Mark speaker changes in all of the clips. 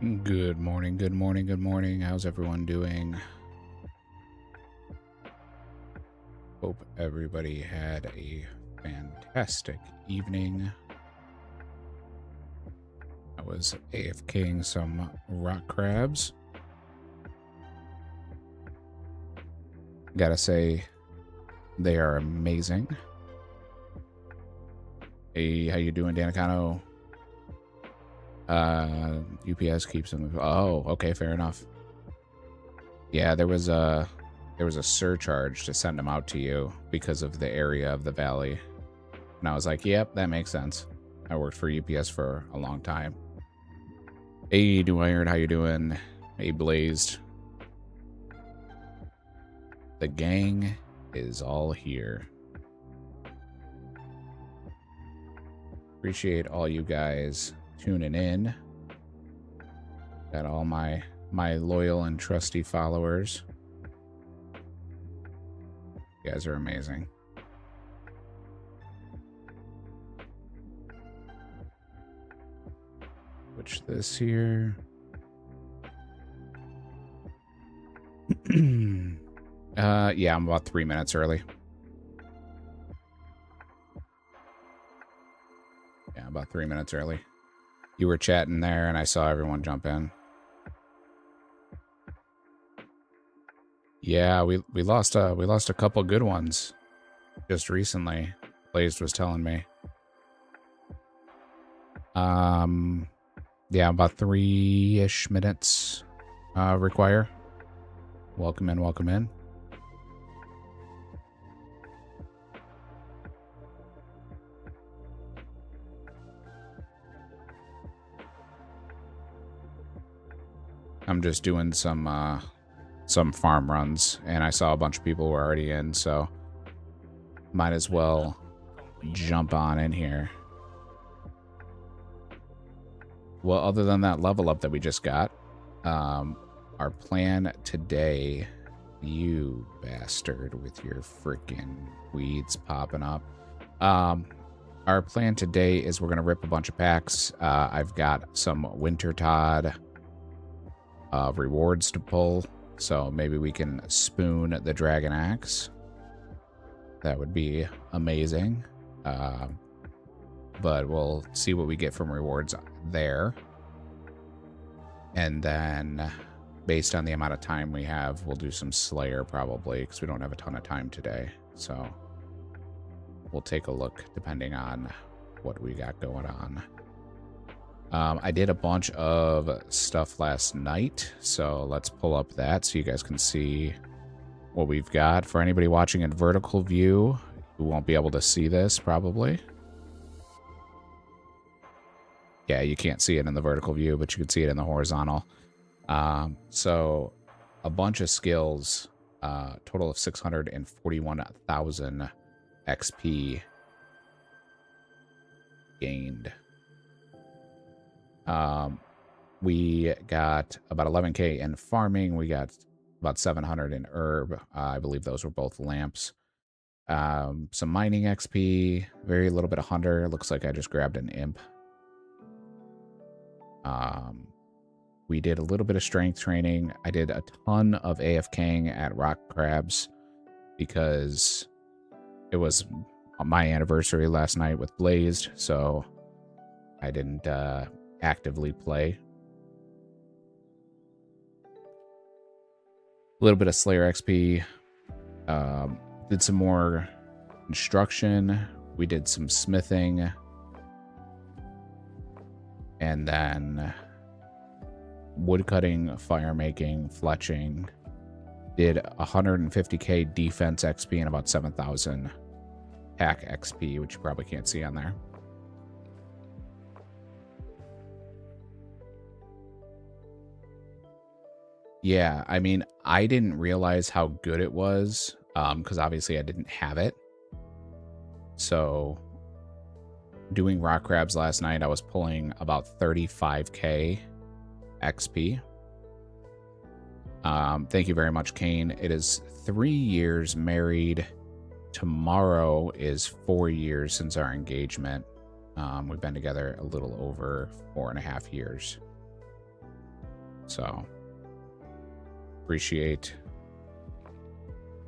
Speaker 1: Good morning, good morning, good morning. How's everyone doing? Hope everybody had a fantastic evening. I was AFKing some rock crabs. Gotta say, they are amazing. Hey, how you doing, Danicano? UPS keeps them. Oh, okay, fair enough. Yeah, there was a surcharge to send them out to you because of the area of the valley. And I was like, yep, that makes sense. I worked for UPS for a long time. Hey, Dwyer, how you doing? Hey, Blazed. The gang is all here. Appreciate all you guys tuning in. Got all my loyal and trusty followers. You guys are amazing. Switch this here. Yeah, I'm about 3 minutes early. Yeah, about 3 minutes early. You were chatting there, and I saw everyone jump in. Yeah, we lost a couple good ones just recently. Blazed was telling me. Yeah, about 3-ish minutes require. Welcome in, welcome in. I'm just doing some farm runs, and I saw a bunch of people were already in, so might as well jump on in here. Well, other than that level up that we just got, our plan today, you bastard with your freaking weeds popping up. Our plan today is we're going to rip a bunch of packs. I've got some Winter Todd rewards to pull, so maybe we can spoon the Dragon Axe. That would be amazing. But we'll see what we get from rewards there. And then, based on the amount of time we have, we'll do some Slayer probably, because we don't have a ton of time today. So we'll take a look depending on what we got going on. I did a bunch of stuff last night, so let's pull up that so you guys can see what we've got. For anybody watching in vertical view, you won't be able to see this probably. Yeah, you can't see it in the vertical view, but you can see it in the horizontal. So a bunch of skills, total of 641,000 XP gained. We got about 11k in farming. We got about 700 in herb. I believe those were both lamps. Some mining XP, very little bit of hunter. Looks like I just grabbed an imp. We did a little bit of strength training. I did a ton of AFKing at rock crabs because it was my anniversary last night with Blazed, so I didn't actively play. A little bit of Slayer XP. Did some more construction. We did some smithing. And then wood cutting, fire making, fletching. Did 150k defense XP and about 7,000 hack XP, which you probably can't see on there. Yeah, I mean, I didn't realize how good it was, because obviously I didn't have it. So doing rock crabs last night, I was pulling about 35k XP. Thank you very much, Kane. It is 3 years married. Tomorrow is 4 years since our engagement. We've been together a little over 4.5 years. So appreciate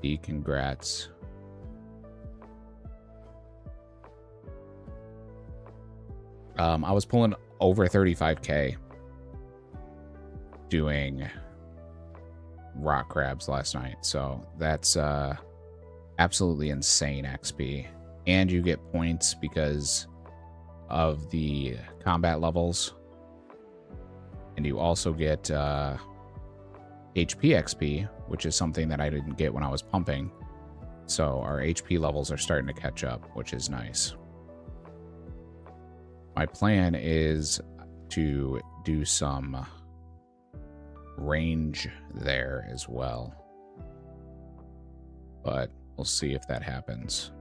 Speaker 1: the congrats. I was pulling over 35K doing rock crabs last night. So that's absolutely insane XP. And you get points because of the combat levels. And you also get HP XP, which is something that I didn't get when I was pumping. So our HP levels are starting to catch up, which is nice. My plan is to do some range there as well. But we'll see if that happens.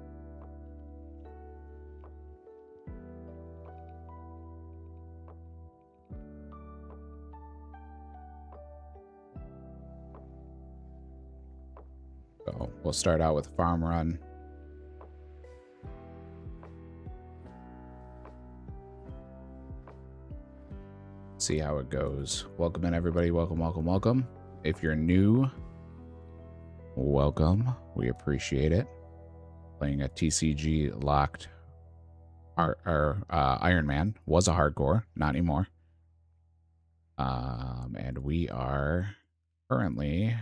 Speaker 1: So we'll start out with a farm run. See how it goes. Welcome in, everybody. Welcome, welcome, welcome. If you're new, welcome. We appreciate it. Playing a TCG locked Ironman. Was a hardcore, not anymore. And we are currently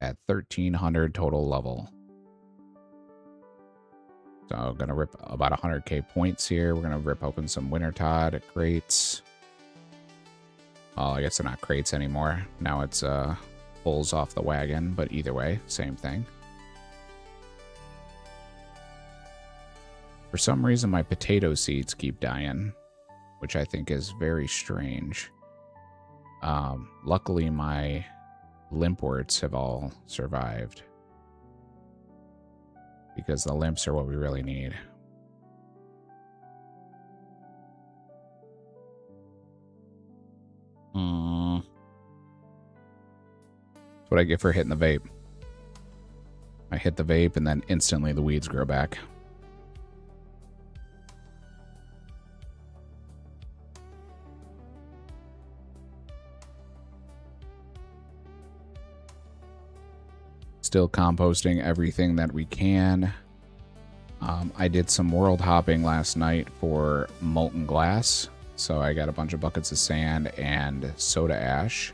Speaker 1: at 1300 total level. So I'm gonna rip about 100k points here. We're gonna rip open some Wintertod crates. Well, I guess they're not crates anymore. Now it's pulls off the wagon, but either way, same thing. For some reason, my potato seeds keep dying, which I think is very strange. Luckily, my limpworts have all survived, because the limps are what we really need. That's what I get for hitting the vape. I hit the vape and then instantly the weeds grow back. Still composting everything that we can. I did some world hopping last night for molten glass. So I got a bunch of buckets of sand and soda ash.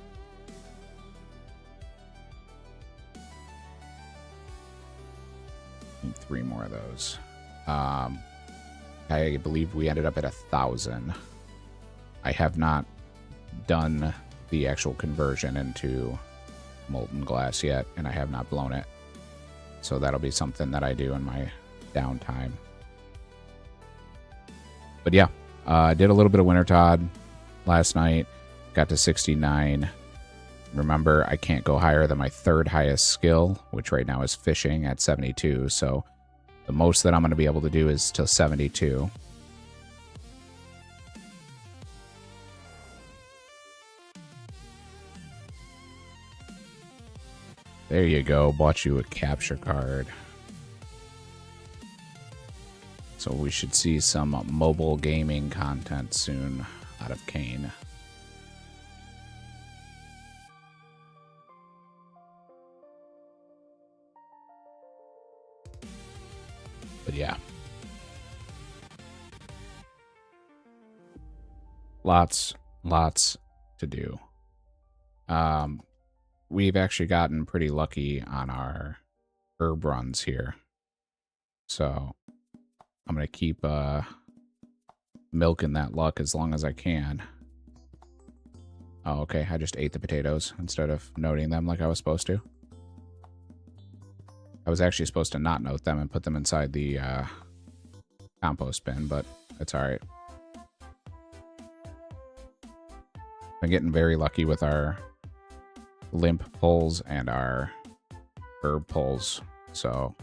Speaker 1: Need 3 more of those. I believe we ended up at 1,000. I have not done the actual conversion into molten glass yet, and I have not blown it. So that'll be something that I do in my downtime. But yeah, I did a little bit of Wintertod last night. Got to 69. Remember, I can't go higher than my 3rd highest skill, which right now is fishing at 72. So the most that I'm going to be able to do is till 72. There you go. Bought you a capture card. So we should see some mobile gaming content soon out of Kane. But yeah. Lots to do. We've actually gotten pretty lucky on our herb runs here. So I'm going to keep milking that luck as long as I can. Oh, okay. I just ate the potatoes instead of noting them like I was supposed to. I was actually supposed to not note them and put them inside the compost bin, but it's all right. I'm getting very lucky with our limp pulls and our herb pulls, so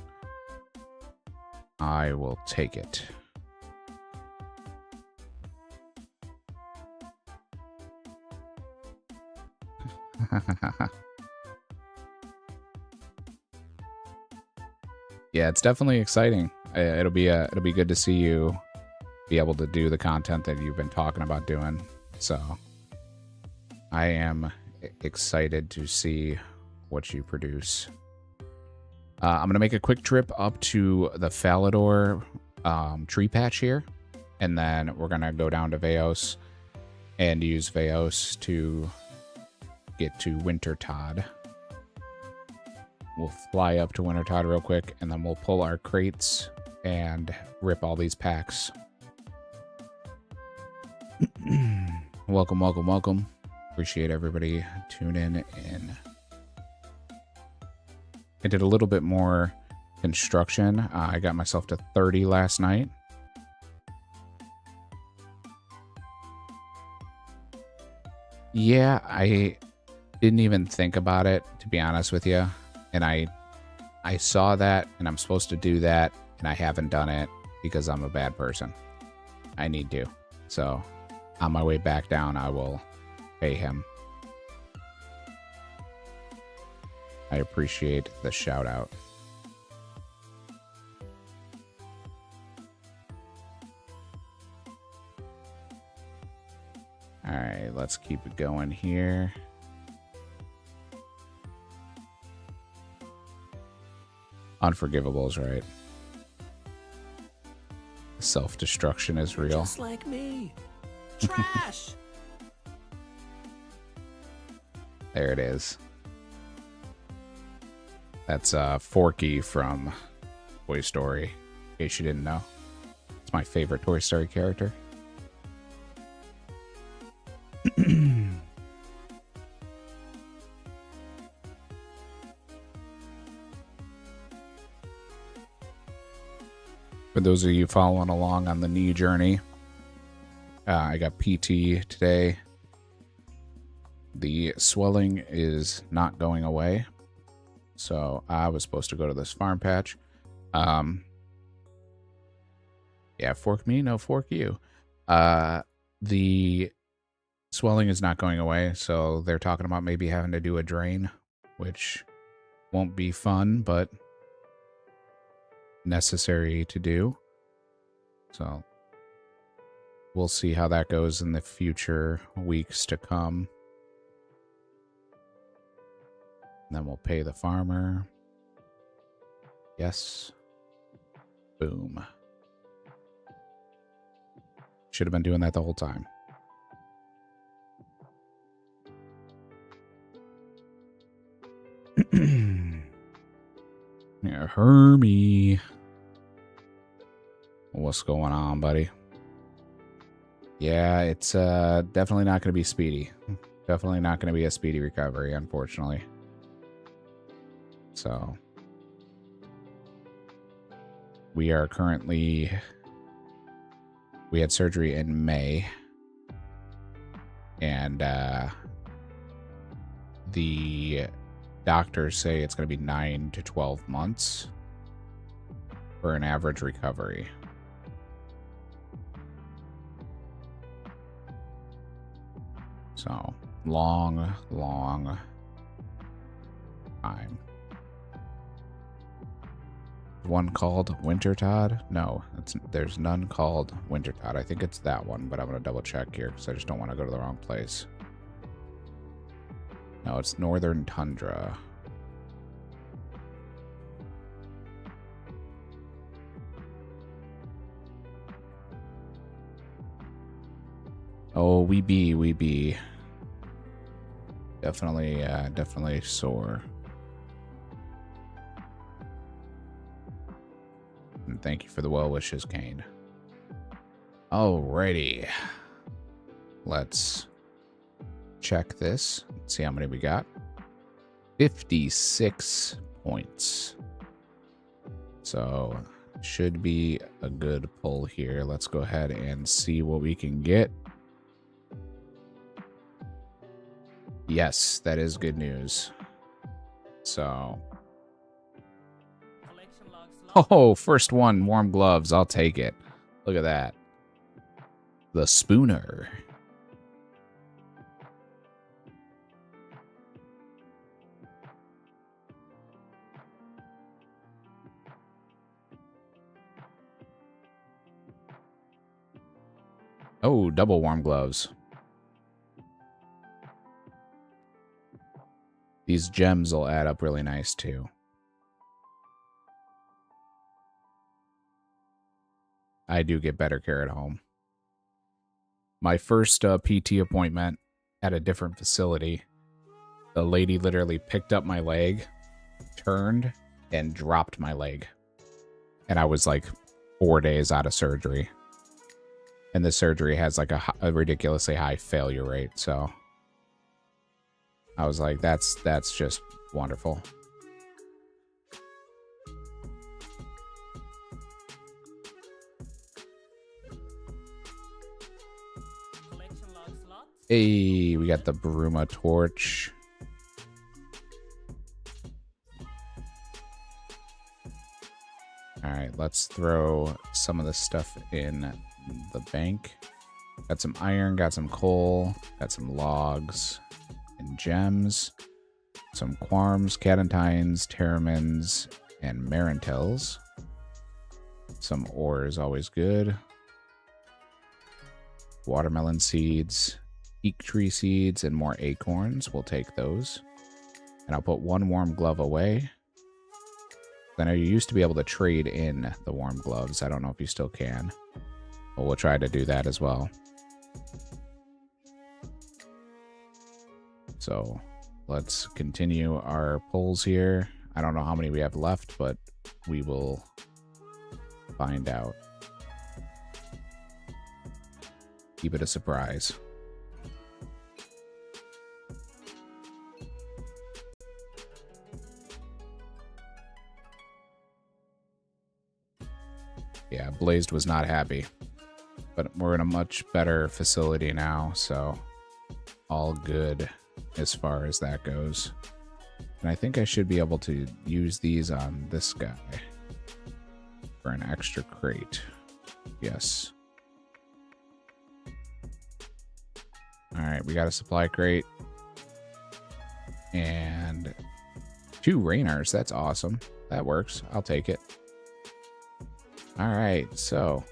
Speaker 1: I will take it. Yeah, it's definitely exciting. It'll be good to see you be able to do the content that you've been talking about doing. So I am excited to see what you produce. I'm going to make a quick trip up to the Falador tree patch here, and then we're going to go down to Veos and use Veos to get to Wintertodd. We'll fly up to Wintertodd real quick, and then we'll pull our crates and rip all these packs. Welcome, welcome, welcome. Appreciate everybody tuning in. I did a little bit more construction. I got myself to 30 last night. Yeah, I didn't even think about it, to be honest with you. And I saw that, and I'm supposed to do that, and I haven't done it because I'm a bad person. I need to. So, on my way back down, I will pay him. I appreciate the shout out. All right, let's keep it going here. Unforgivables, right? Self-destruction is real.
Speaker 2: Just like me. Trash!
Speaker 1: There it is. That's Forky from Toy Story, in case you didn't know. It's my favorite Toy Story character. For those of you following along on the knee journey, I got PT today. The swelling is not going away. So I was supposed to go to this farm patch. Yeah, fork me, no fork you. The swelling is not going away, so they're talking about maybe having to do a drain, which won't be fun, but necessary to do. So we'll see how that goes in the future weeks to come. And then we'll pay the farmer. Yes. Boom. Should have been doing that the whole time. Yeah, Hermie. What's going on, buddy? Yeah, it's definitely not going to be speedy. Definitely not going to be a speedy recovery, unfortunately. So we are currently, we had surgery in May, and the doctors say it's going to be 9 to 12 months for an average recovery. So long, long time. One called Wintertodd? No, there's none called Wintertodd. I think it's that one, but I'm going to double check here because I just don't want to go to the wrong place. No, it's Northern Tundra. Oh, we be. Definitely sore. And thank you for the well wishes, Kane. Alrighty. Let's check this. Let's see how many we got. 56 points. So should be a good pull here. Let's go ahead and see what we can get. Yes, that is good news. So, oh, first one, warm gloves. I'll take it. Look at that. The Spooner. Oh, double warm gloves. these gems will add up really nice too. I do get better care at home. My first PT appointment at a different facility, the lady literally picked up my leg, turned, and dropped my leg. And I was like 4 days out of surgery. And the surgery has like a ridiculously high failure rate. So I was like, that's just wonderful. Hey, we got the Bruma torch. All right, let's throw some of this stuff in the bank. Got some iron, got some coal, got some logs and gems, some quarms, catentines, terramins, and marintels. Some ore is always good. Watermelon seeds, eek tree seeds, and more acorns. We'll take those. And I'll put one warm glove away. I know you used to be able to trade in the warm gloves. I don't know if you still can. But we'll try to do that as well. So let's continue our pulls here. I don't know how many we have left, but we will find out. Keep it a surprise. Yeah, Blazed was not happy. But we're in a much better facility now, so all good as far as that goes. And I think I should be able to use these on this guy for an extra crate. Yes. Alright, we got a supply crate. And 2 Rainers. That's awesome. That works. I'll take it. Alright, so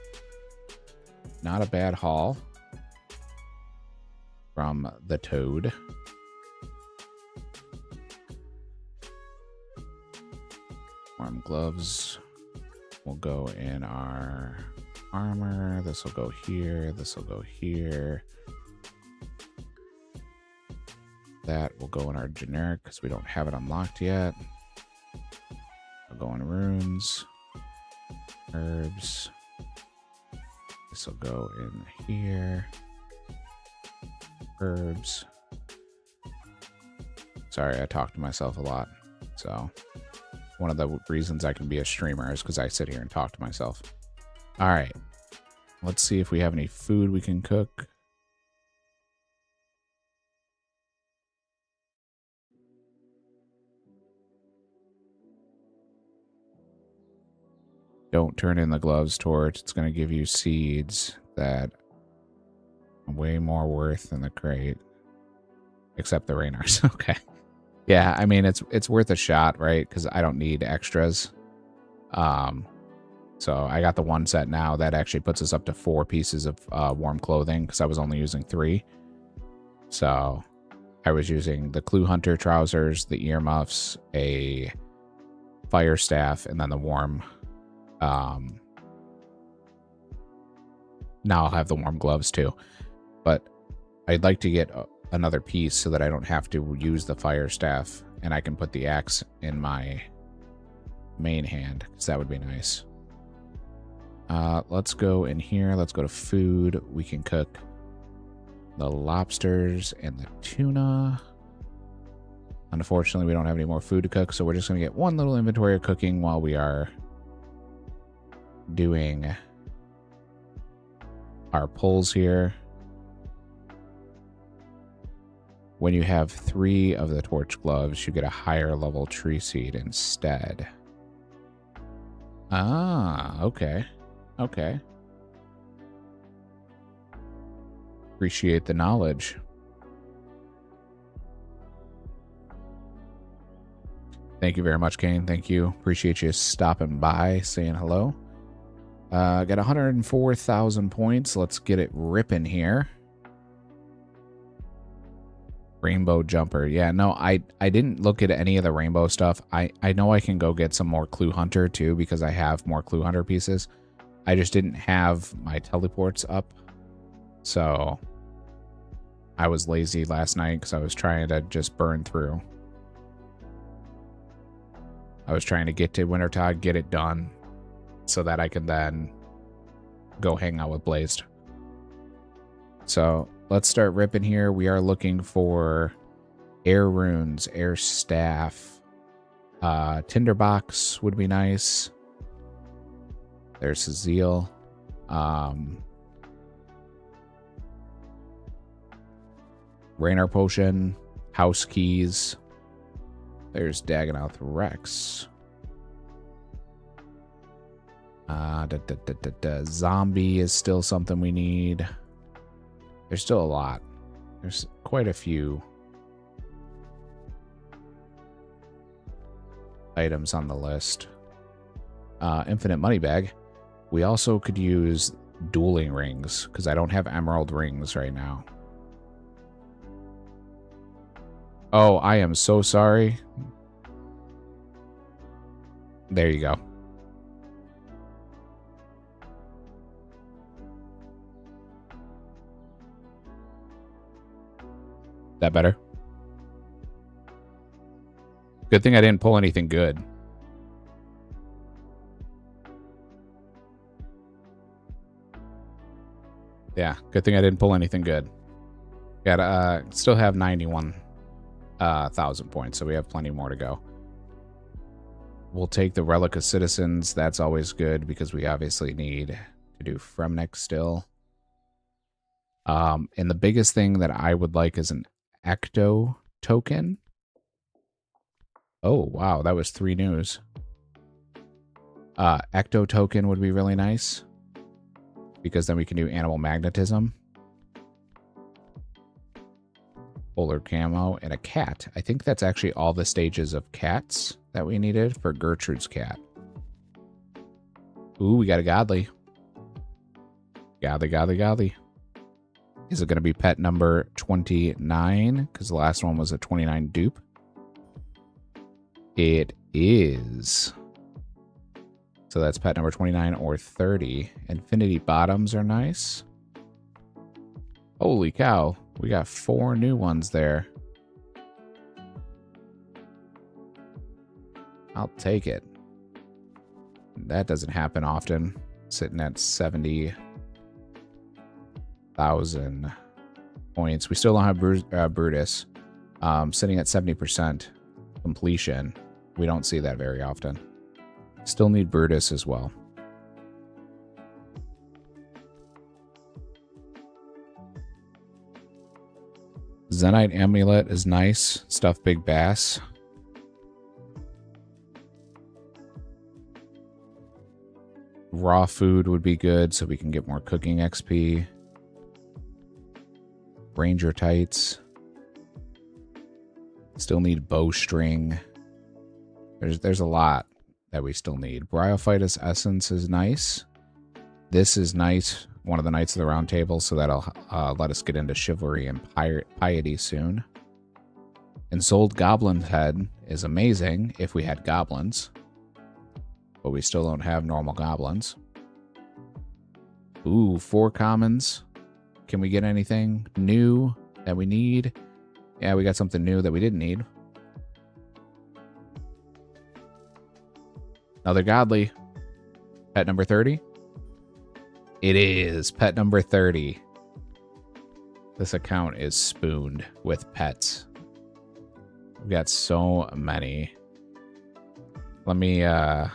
Speaker 1: not a bad haul from the Toad. Warm gloves will go in our armor. This will go here. This will go here. That will go in our generic because we don't have it unlocked yet. I'll go in runes. Herbs. This will go in here. Herbs. Sorry, I talk to myself a lot. So, one of the reasons I can be a streamer is because I sit here and talk to myself. All right. Let's see if we have any food we can cook. Don't turn in the gloves torch. It's going to give you seeds that are way more worth than the crate. Except the Rainers. Okay. Yeah, I mean, it's worth a shot, right? Because I don't need extras. So I got the one set now. That actually puts us up to 4 pieces of warm clothing because I was only using 3. So I was using the Clue Hunter trousers, the earmuffs, a fire staff, and then the warm... now I'll have the warm gloves too, but I'd like to get another piece so that I don't have to use the fire staff and I can put the axe in my main hand because that would be nice. Let's go in here. Let's go to food. We can cook the lobsters and the tuna. Unfortunately, we don't have any more food to cook, so we're just going to get one little inventory of cooking while we are doing our pulls here. When you have 3 of the torch gloves, you get a higher level tree seed instead. Ah, okay. Okay. Appreciate the knowledge. Thank you very much, Kane. Thank you. Appreciate you stopping by, saying hello. Got 104,000 points. Let's get it ripping here. Rainbow jumper. Yeah, no, I didn't look at any of the rainbow stuff. I know I can go get some more Clue Hunter too because I have more Clue Hunter pieces. I just didn't have my teleports up. So I was lazy last night because I was trying to just burn through. I was trying to get to Wintertod, get it done, so that I can then go hang out with Blazed. So let's start ripping here. We are looking for air runes, air staff. Tinderbox would be nice. There's Cecile. Raynor potion, house keys. There's Dagonoth Rex. Zombie is still something we need. There's still a lot. There's quite a few items on the list. Infinite money bag. We also could use dueling rings because I don't have emerald rings right now. Oh, I am so sorry. There you go. That better? Good thing I didn't pull anything good. Yeah, good thing I didn't pull anything good. Got still have 91,000 points, so we have plenty more to go. We'll take the Relic of Citizens. That's always good because we obviously need to do Fremnik still. And the biggest thing that I would like is an Ecto token. Oh, wow, that was 3 news. Ecto token would be really nice because then we can do animal magnetism. Polar camo and a cat. I think that's actually all the stages of cats that we needed for Gertrude's cat. Ooh, we got a godly. Godly. Is it going to be pet number 29? Because the last one was a 29 dupe. It is. So that's pet number 29 or 30. Infinity bottoms are nice. Holy cow. We got 4 new ones there. I'll take it. That doesn't happen often. Sitting at 70,000 points. We still don't have Brutus. Sitting at 70% completion. We don't see that very often. Still need Brutus as well. Zenite Amulet is nice. Stuff Big Bass. Raw food would be good so we can get more cooking XP. Ranger tights. Still need bowstring. There's a lot that we still need. Bryophytus Essence is nice. This is nice. One of the Knights of the Round Table, so that'll let us get into chivalry and piety soon. Ensouled Goblin's Head is amazing if we had goblins. But we still don't have normal goblins. Ooh, 4 commons. Can we get anything new that we need? Yeah, we got something new that we didn't need. Another godly. Pet number 30. It is pet number 30. This account is spooned with pets. We've got so many. Let me, I'll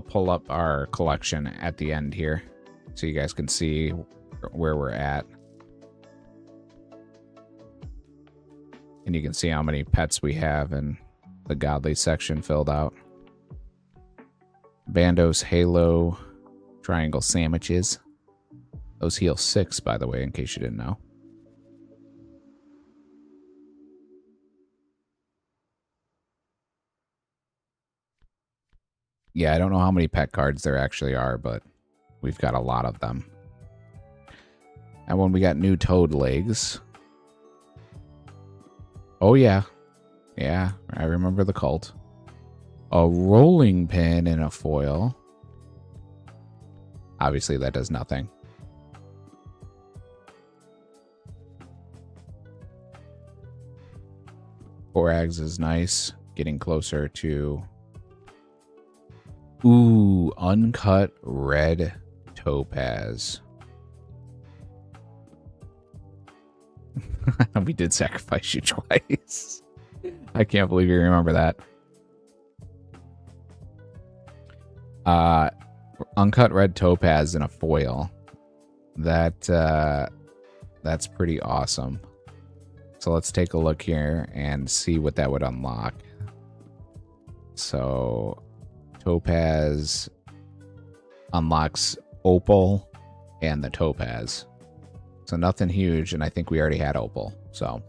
Speaker 1: pull up our collection at the end here so you guys can see where we're at. And you can see how many pets we have in the godly section filled out. Bandos, Halo, Triangle Sandwiches. Those heal 6, by the way, in case you didn't know. Yeah, I don't know how many pet cards there actually are, but we've got a lot of them. And when we got new toad legs. Oh, yeah. Yeah, I remember the cult. A rolling pin and a foil. Obviously, that does nothing. Borax is nice. Getting closer to... Ooh, uncut red topaz. We did sacrifice you twice. I can't believe you remember that. Uncut red topaz in a foil. That's pretty awesome. So let's take a look here and see what that would unlock. So topaz unlocks opal and the topaz. So nothing huge, and I think we already had opal. So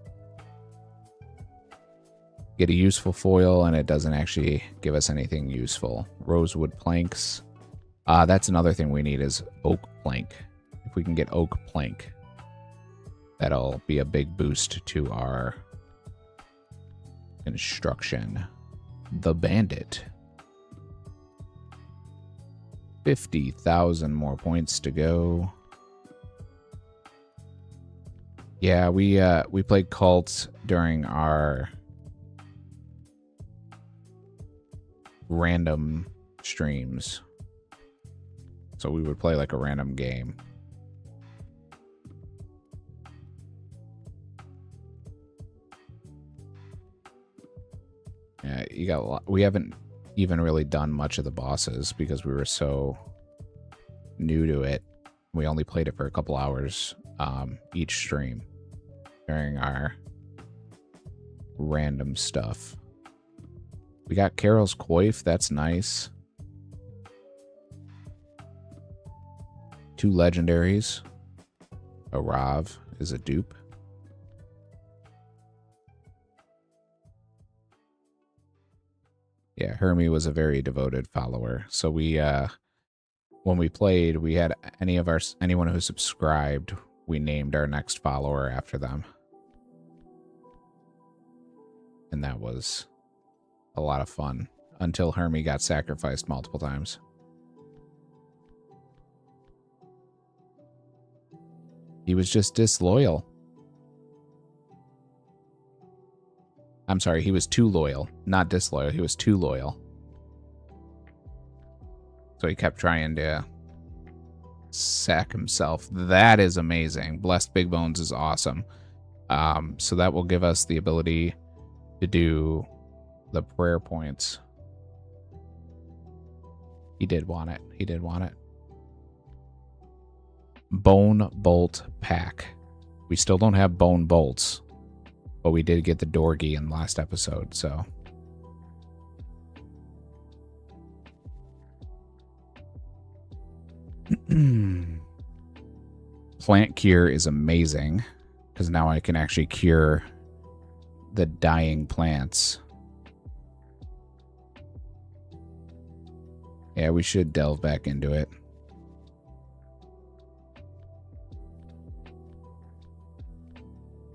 Speaker 1: get a useful foil, and it doesn't actually give us anything useful. Rosewood planks. That's another thing we need is oak plank. If we can get oak plank, that'll be a big boost to our construction. The Bandit. 50,000 more points to go. Yeah, we played cults during our random streams. So we would play like a random game. Yeah, you got a lot. We haven't even really done much of the bosses because we were so new to it. We only played it for a couple hours each stream during our random stuff. We got Carol's Coif. That's nice. 2 legendaries. A Rav is a dupe. Yeah, Hermie was a very devoted follower. So we, when we played, we had anyone who subscribed, we named our next follower after them. And that was a lot of fun until Hermie got sacrificed multiple times. He was just disloyal. I'm sorry, he was too loyal. Not disloyal, he was too loyal. So he kept trying to sack himself. That is amazing. Blessed Big Bones is awesome. So that will give us the ability to do the prayer points. He did want it. He did want it. Bone Bolt Pack. We still don't have bone bolts, but we did get the Dorgy in the last episode, so. Plant Cure is amazing, because now I can actually cure the dying plants. Yeah, we should delve back into it.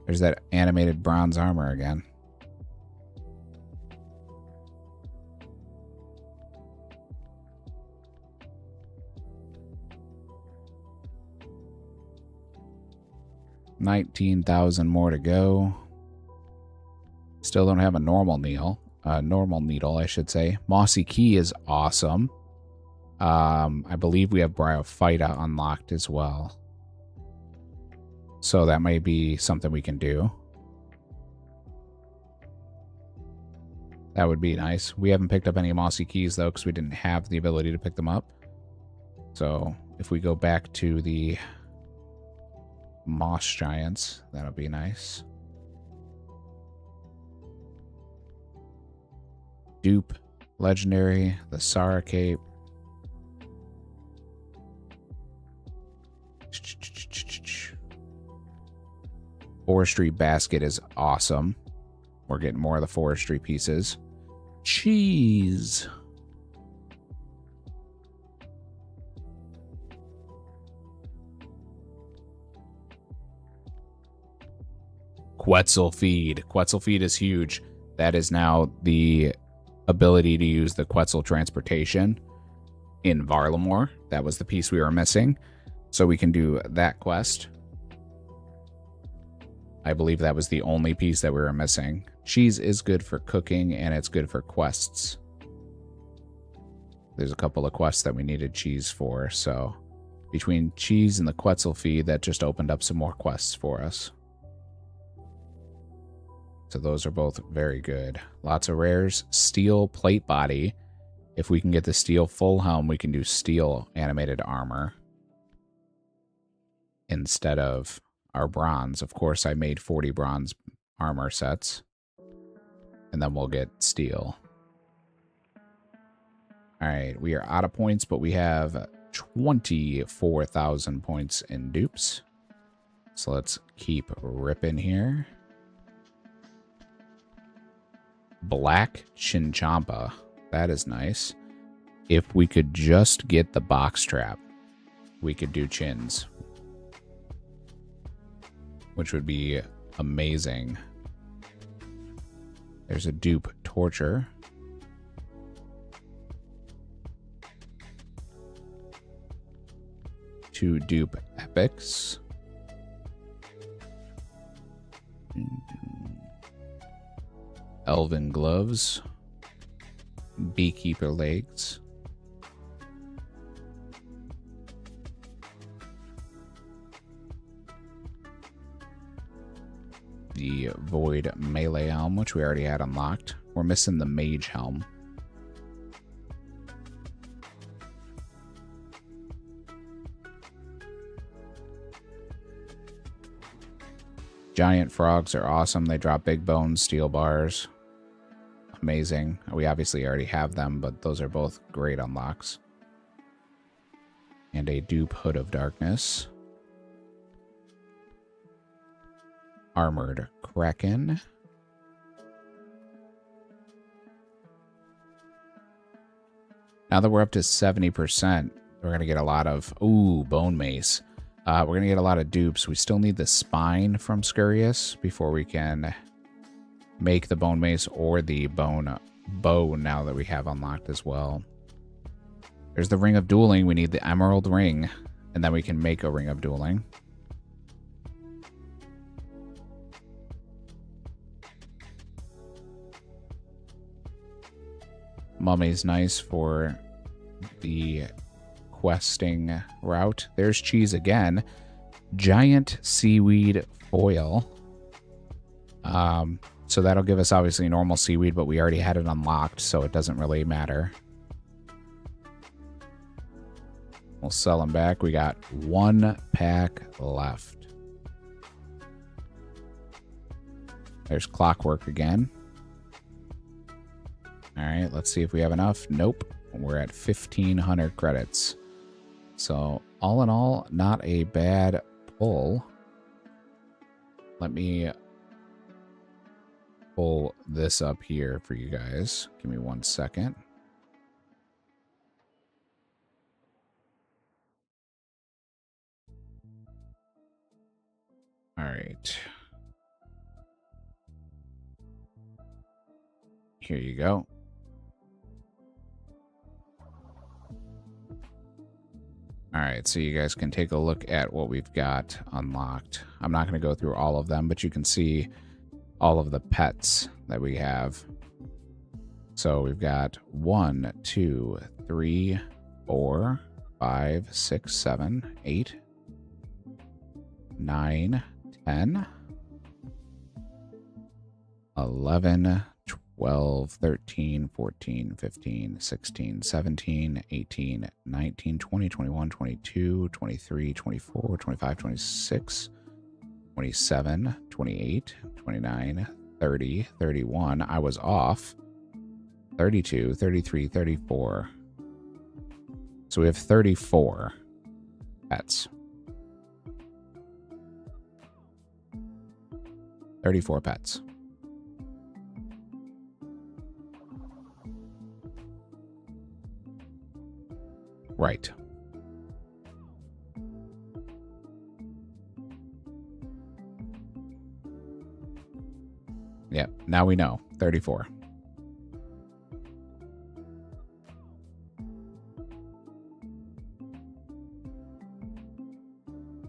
Speaker 1: There's that animated bronze armor again. $19,000 more to go. Still don't have a normal needle. I should say. Mossy Key is awesome. I believe we have Bryophyta unlocked as well. So that may be something we can do. That would be nice. We haven't picked up any Mossy Keys, though, because we didn't have the ability to pick them up. So if we go back to the Moss Giants, that'll be nice. Dupe, Legendary, the Sara Cape. Forestry Basket is awesome. We're getting more of the forestry pieces. Cheese. Quetzal feed. Quetzal feed is huge. That is now the ability to use the Quetzal transportation in Varlamore. That was the piece we were missing. So we can do that quest. I believe that was the only piece that we were missing. Cheese is good for cooking, and it's good for quests. There's a couple of quests that we needed cheese for, so between cheese and the Quetzal feed, that just opened up some more quests for us. So those are both very good. Lots of rares. Steel plate body. If we can get the steel full helm, we can do steel animated armor instead of our bronze. Of course, I made 40 bronze armor sets. And then we'll get steel. Alright, we are out of points, but we have 24,000 points in dupes. So let's keep ripping here. Black Chinchompa. That is nice. If we could just get the box trap, we could do chins, which would be amazing. There's a dupe torture. Two dupe epics. Elven gloves. Beekeeper legs. The Void Melee Helm, which we already had unlocked. We're missing the Mage Helm. Giant frogs are awesome. They drop big bones, steel bars. Amazing. We obviously already have them, but those are both great unlocks. And a dupe Hood of Darkness. Armored Kraken. Now that we're up to 70%, we're going to get a lot of... Ooh, Bone Mace. We're going to get a lot of dupes. We still need the spine from Scurious before we can make the Bone Mace or the bone bow now that we have unlocked as well. There's the Ring of Dueling. We need the Emerald Ring, and then we can make a Ring of Dueling. Mummy's nice for the questing route. There's cheese again. Giant seaweed foil. So that'll give us obviously normal seaweed, but we already had it unlocked, so it doesn't really matter. We'll sell them back. We got 1 pack left. There's Clockwork again. All right, let's see if we have enough. Nope. We're at 1,500 credits. So all in all, not a bad pull. Let me pull this up here for you guys. Give me 1 second. All right. Here you go. All right, so you guys can take a look at what we've got unlocked. I'm not going to go through all of them, but you can see all of the pets that we have. So we've got 1, 2, 3, 4, 5, 6, 7, 8, 9, 10, 11, 12, 13, 14, 15, 16, 17, 18, 19, 20, 21, 22, 23, 24, 25, 26, 27, 28, 29, 30, 31. I was off. 32, 33, 34. So we have 34 pets. 34 pets. Right. Yep, now we know. 34.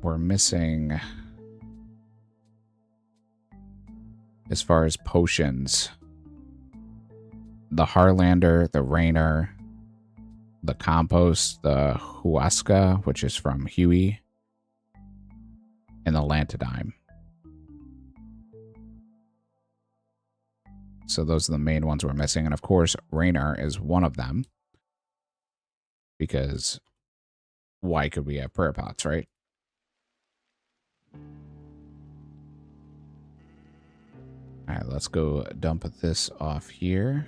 Speaker 1: We're missing, as far as potions, the Harlander, the Rainer, the Compost, the Huasca, which is from Huey, and the Lantidime. So those are the main ones we're missing. And of course, Rainer is one of them. Because why could we have prayer pots, right? Alright, let's go dump this off here.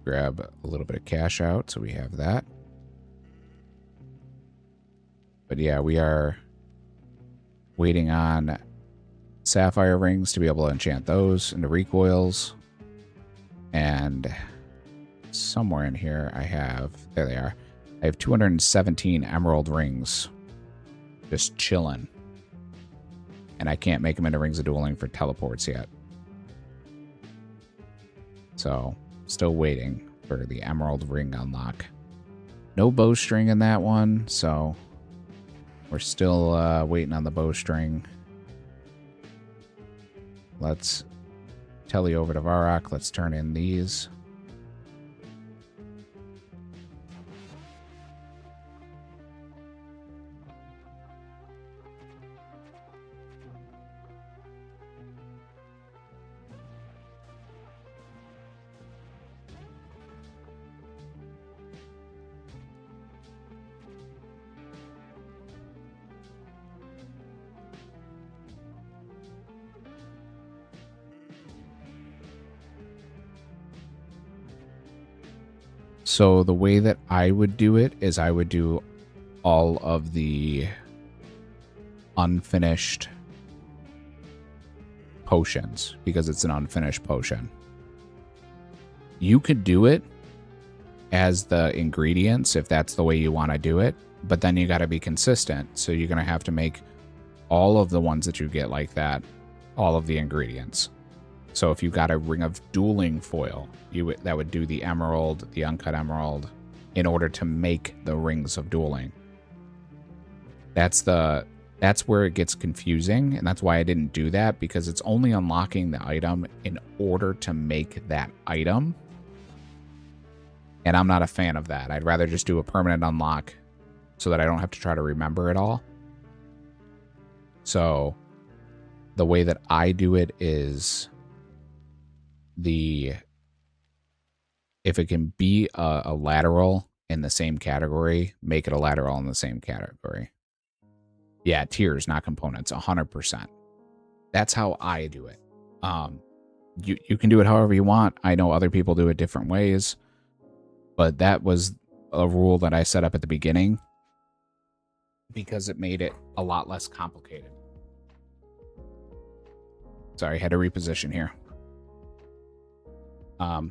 Speaker 1: Grab a little bit of cash out, so we have that. But yeah, we are waiting on sapphire rings to be able to enchant those into recoils. And somewhere in here I have, there they are. I have 217 emerald rings just chilling. And I can't make them into rings of dueling for teleports yet. So, still waiting for the emerald ring unlock. No bowstring in that one, so we're still waiting on the bowstring. Let's tele over to Varrock. Let's turn in these. So the way that I would do it is I would do all of the unfinished potions because it's an unfinished potion. You could do it as the ingredients if that's the way you want to do it, but then you got to be consistent. So you're going to have to make all of the ones that you get like that, all of the ingredients. So if you got a ring of dueling foil, that would do the emerald, the uncut emerald, in order to make the rings of dueling. That's where it gets confusing, and that's why I didn't do that, because it's only unlocking the item in order to make that item. And I'm not a fan of that. I'd rather just do a permanent unlock so that I don't have to try to remember it all. So the way that I do it is if it can be a lateral in the same category, make it a lateral in the same category. Yeah, tiers, not components, 100%. That's how I do it. You can do it however you want. I know other people do it different ways, but that was a rule that I set up at the beginning because it made it a lot less complicated. Sorry, had to reposition here.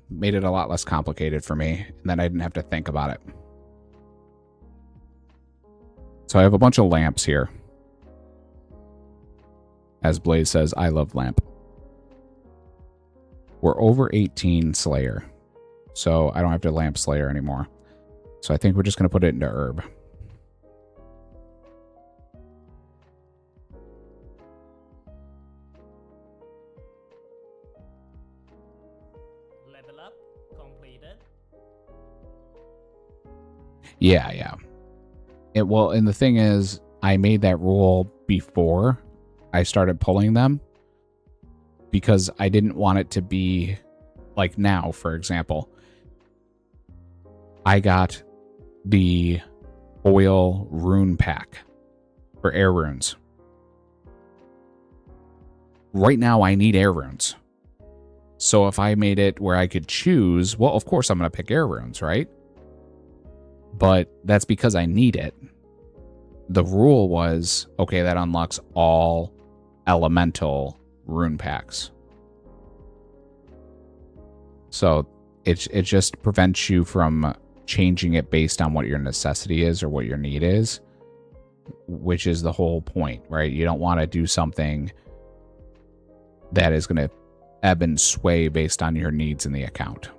Speaker 1: Made it a lot less complicated for me, and then I didn't have to think about it. So I have a bunch of lamps here. As Blaze says, I love lamp. We're over 18 Slayer, so I don't have to lamp Slayer anymore. So I think we're just going to put it into herb.
Speaker 2: Level up completed.
Speaker 1: Yeah. Well, and the thing is, I made that rule before I started pulling them because I didn't want it to be like now, for example. I got the oil rune pack for air runes. Right now, I need air runes. So if I made it where I could choose, well, of course I'm going to pick air runes, right? But that's because I need it. The rule was, okay, that unlocks all elemental rune packs. So it just prevents you from changing it based on what your necessity is or what your need is. which is the whole point, right? You don't want to do something that is going to ebb and sway based on your needs in the account.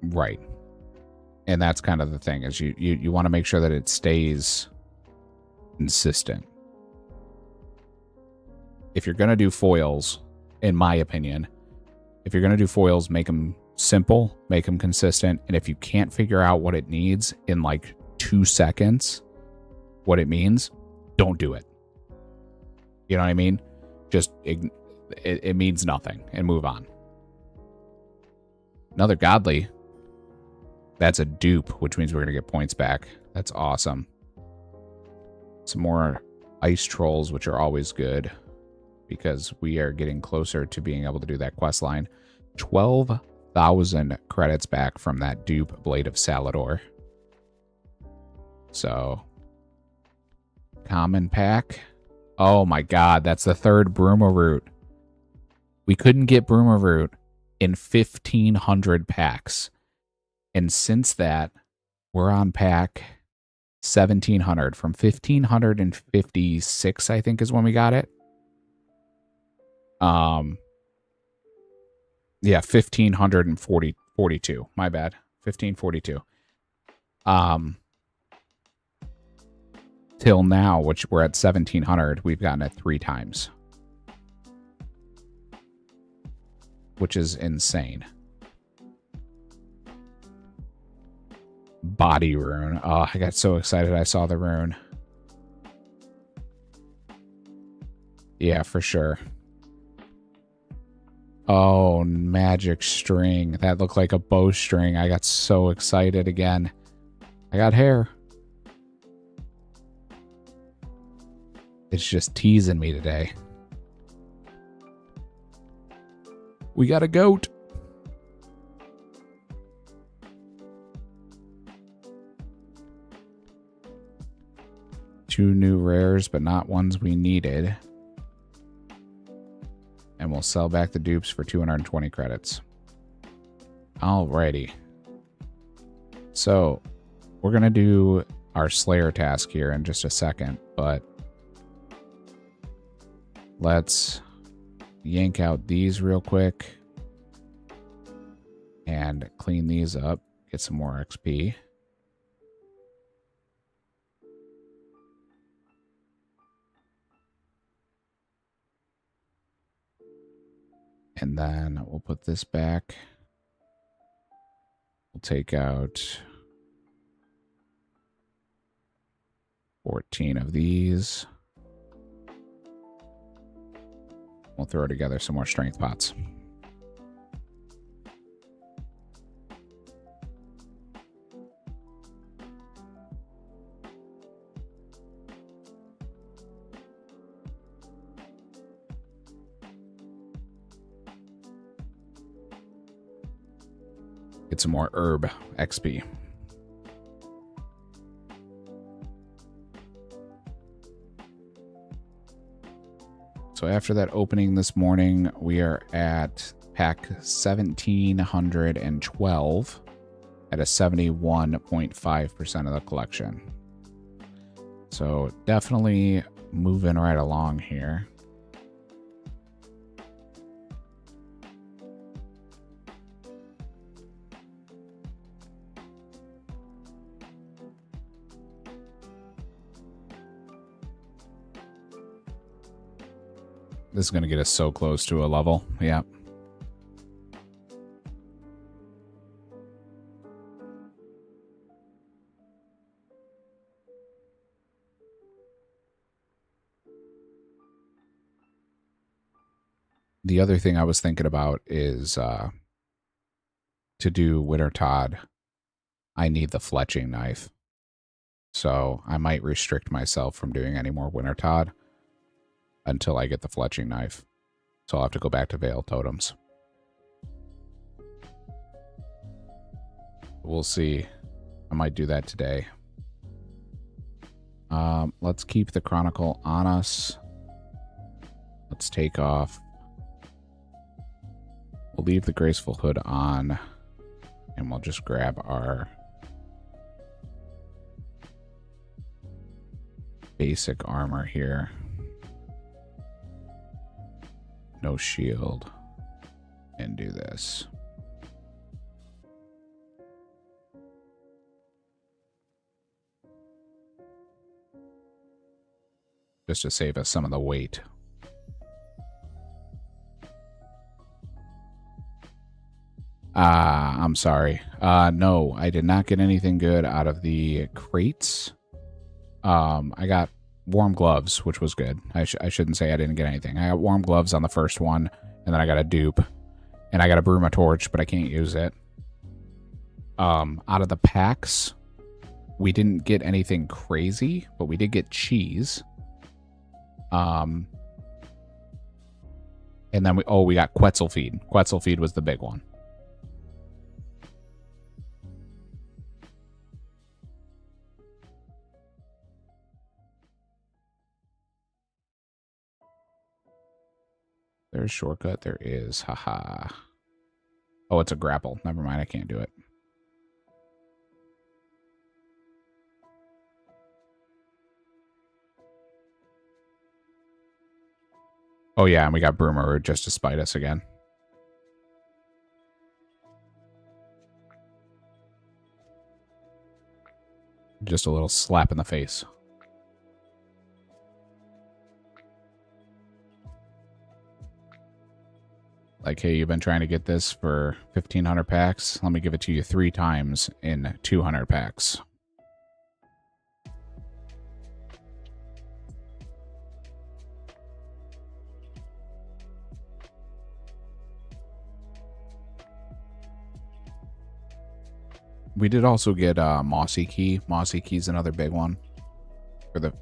Speaker 1: Right. And that's kind of the thing, is you want to make sure that it stays consistent. If you're going to do foils, in my opinion, if you're going to do foils, make them simple, make them consistent. And if you can't figure out what it needs in like 2 seconds, what it means, don't do it. You know what I mean? Just, it means nothing and move on. Another godly. That's a dupe, which means we're going to get points back. That's awesome. Some more ice trolls, which are always good, because we are getting closer to being able to do that quest line. 12,000 credits back from that dupe Blade of Salador. So, common pack. Oh my god, that's the third Bruma route. We couldn't get Bruma route in 1,500 packs. And since that, we're on pack 1,700. From 1,556, I think, is when we got it. Yeah, 1,542. My bad. 1,542. Till now, which we're at 1,700, we've gotten it 3 times. Which is insane. Body rune. Oh, I got so excited I saw the rune. Yeah, for sure. Oh, magic string. That looked like a bowstring. I got so excited again. I got hair. It's just teasing me today. We got a goat. Two new rares, but not ones we needed. And we'll sell back the dupes for 220 credits. Alrighty. So, we're going to do our Slayer task here in just a second, but let's yank out these real quick and clean these up, get some more XP. And then we'll put this back. We'll take out 14 of these. We'll throw together some more strength pots. Get some more herb XP. So after that opening this morning, we are at pack 1,712 at a 71.5% of the collection. So definitely moving right along here. This is going to get us so close to a level. Yeah. The other thing I was thinking about is to do Winter Todd, I need the fletching knife. So I might restrict myself from doing any more Winter Todd until I get the fletching knife. So I'll have to go back to Veil Totems. We'll see. I might do that today. Let's keep the Chronicle on us. Let's take off We'll leave the graceful hood on, and we'll just grab our basic armor here. No shield. And do this. Just to save us some of the weight. I'm sorry. No, I did not get anything good out of the crates. I got warm gloves, which was good. I shouldn't say I didn't get anything. I got warm gloves on the first one, and then I got a dupe. And I got a Bruma torch, but I can't use it. Out of the packs, we didn't get anything crazy, but we did get cheese. And then we got Quetzal feed. Quetzal feed was the big one. There's a shortcut. There is. Haha. Oh, it's a grapple. Never mind. I can't do it. Oh, yeah. And we got Bruma just to spite us again. Just a little slap in the face. Like, hey, you've been trying to get this for 1,500 packs. Let me give it to you 3 times in 200 packs. We did also get Mossy Key. Mossy Key's another big one for the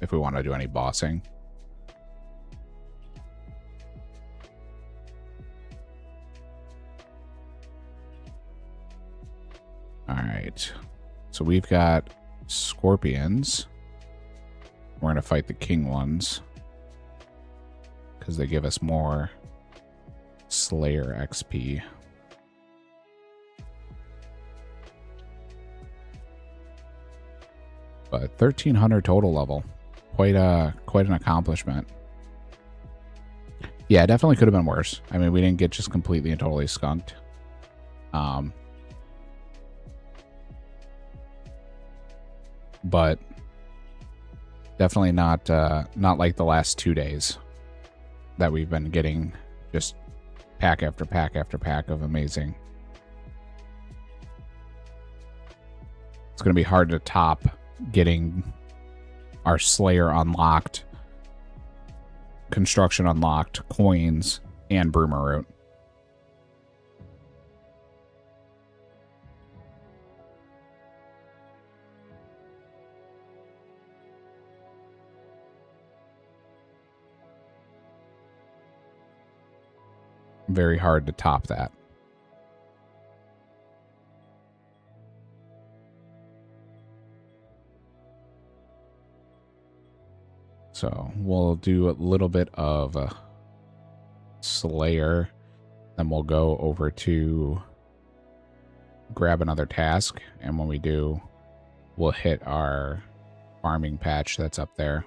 Speaker 1: if we want to do any bossing. All right, so we've got scorpions. We're gonna fight the king ones because they give us more Slayer XP. But 1,300 total level, quite an accomplishment. Yeah, it definitely could have been worse. I mean, we didn't get just completely and totally skunked. But definitely not like the last 2 days that we've been getting just pack after pack after pack of amazing. It's going to be hard to top getting our Slayer unlocked, construction unlocked, coins, and Bruma root. Very hard to top that. So we'll do a little bit of Slayer, then we'll go over to grab another task, and when we do, we'll hit our farming patch that's up there.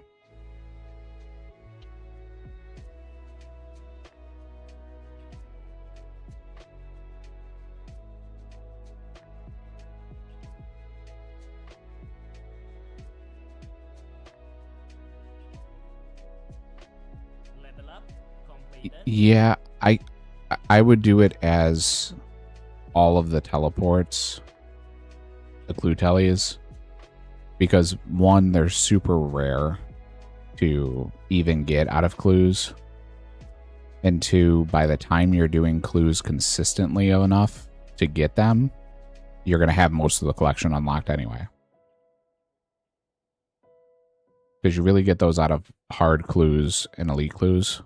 Speaker 1: Yeah, I would do it as all of the teleports, the clue tellies, because one, they're super rare to even get out of clues, and two, by the time you're doing clues consistently enough to get them, you're going to have most of the collection unlocked anyway. Because you really get those out of hard clues and elite clues.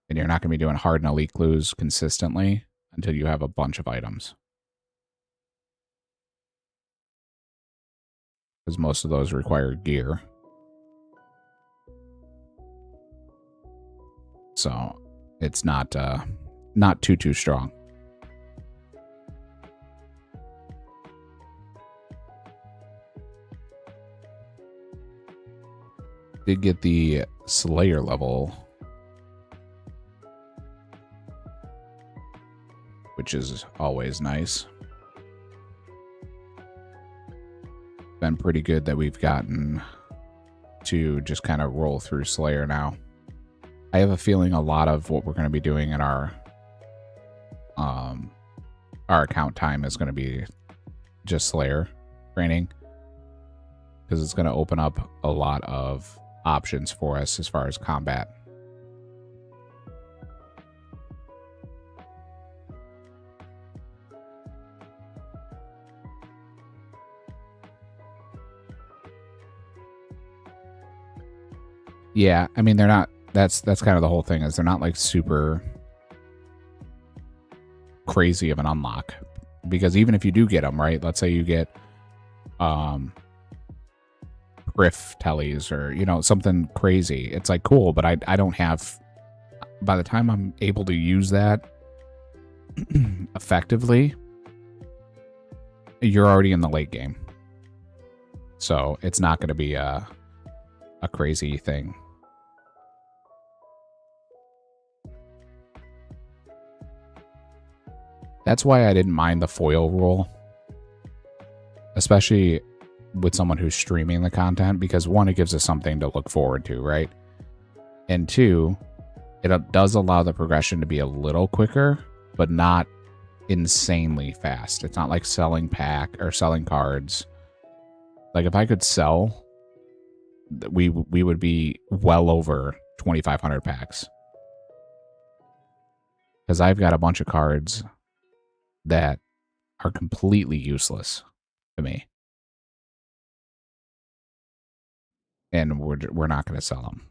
Speaker 1: And you're not going to be doing hard and elite clues consistently until you have a bunch of items. Because most of those require gear. So it's not not too strong. Did get the Slayer level, which is always nice. Been pretty good that we've gotten to just kind of roll through Slayer now. I have a feeling a lot of what we're going to be doing in our account time is going to be just Slayer training, because it's going to open up a lot of options for us as far as combat. Yeah, I mean, they're not, that's kind of the whole thing, is they're not like super crazy of an unlock, because even if you do get them, right, let's say you get riff tellies or, you know, something crazy, it's like cool, but I don't have, by the time I'm able to use that effectively, you're already in the late game, so it's not going to be a crazy thing. That's why I didn't mind the foil rule, especially with someone who's streaming the content, because one, it gives us something to look forward to, right? And two, it does allow the progression to be a little quicker, but not insanely fast. It's not like selling pack or selling cards. Like if I could sell, we would be well over 2,500 packs, because I've got a bunch of cards that are completely useless to me, and we're not going to sell them,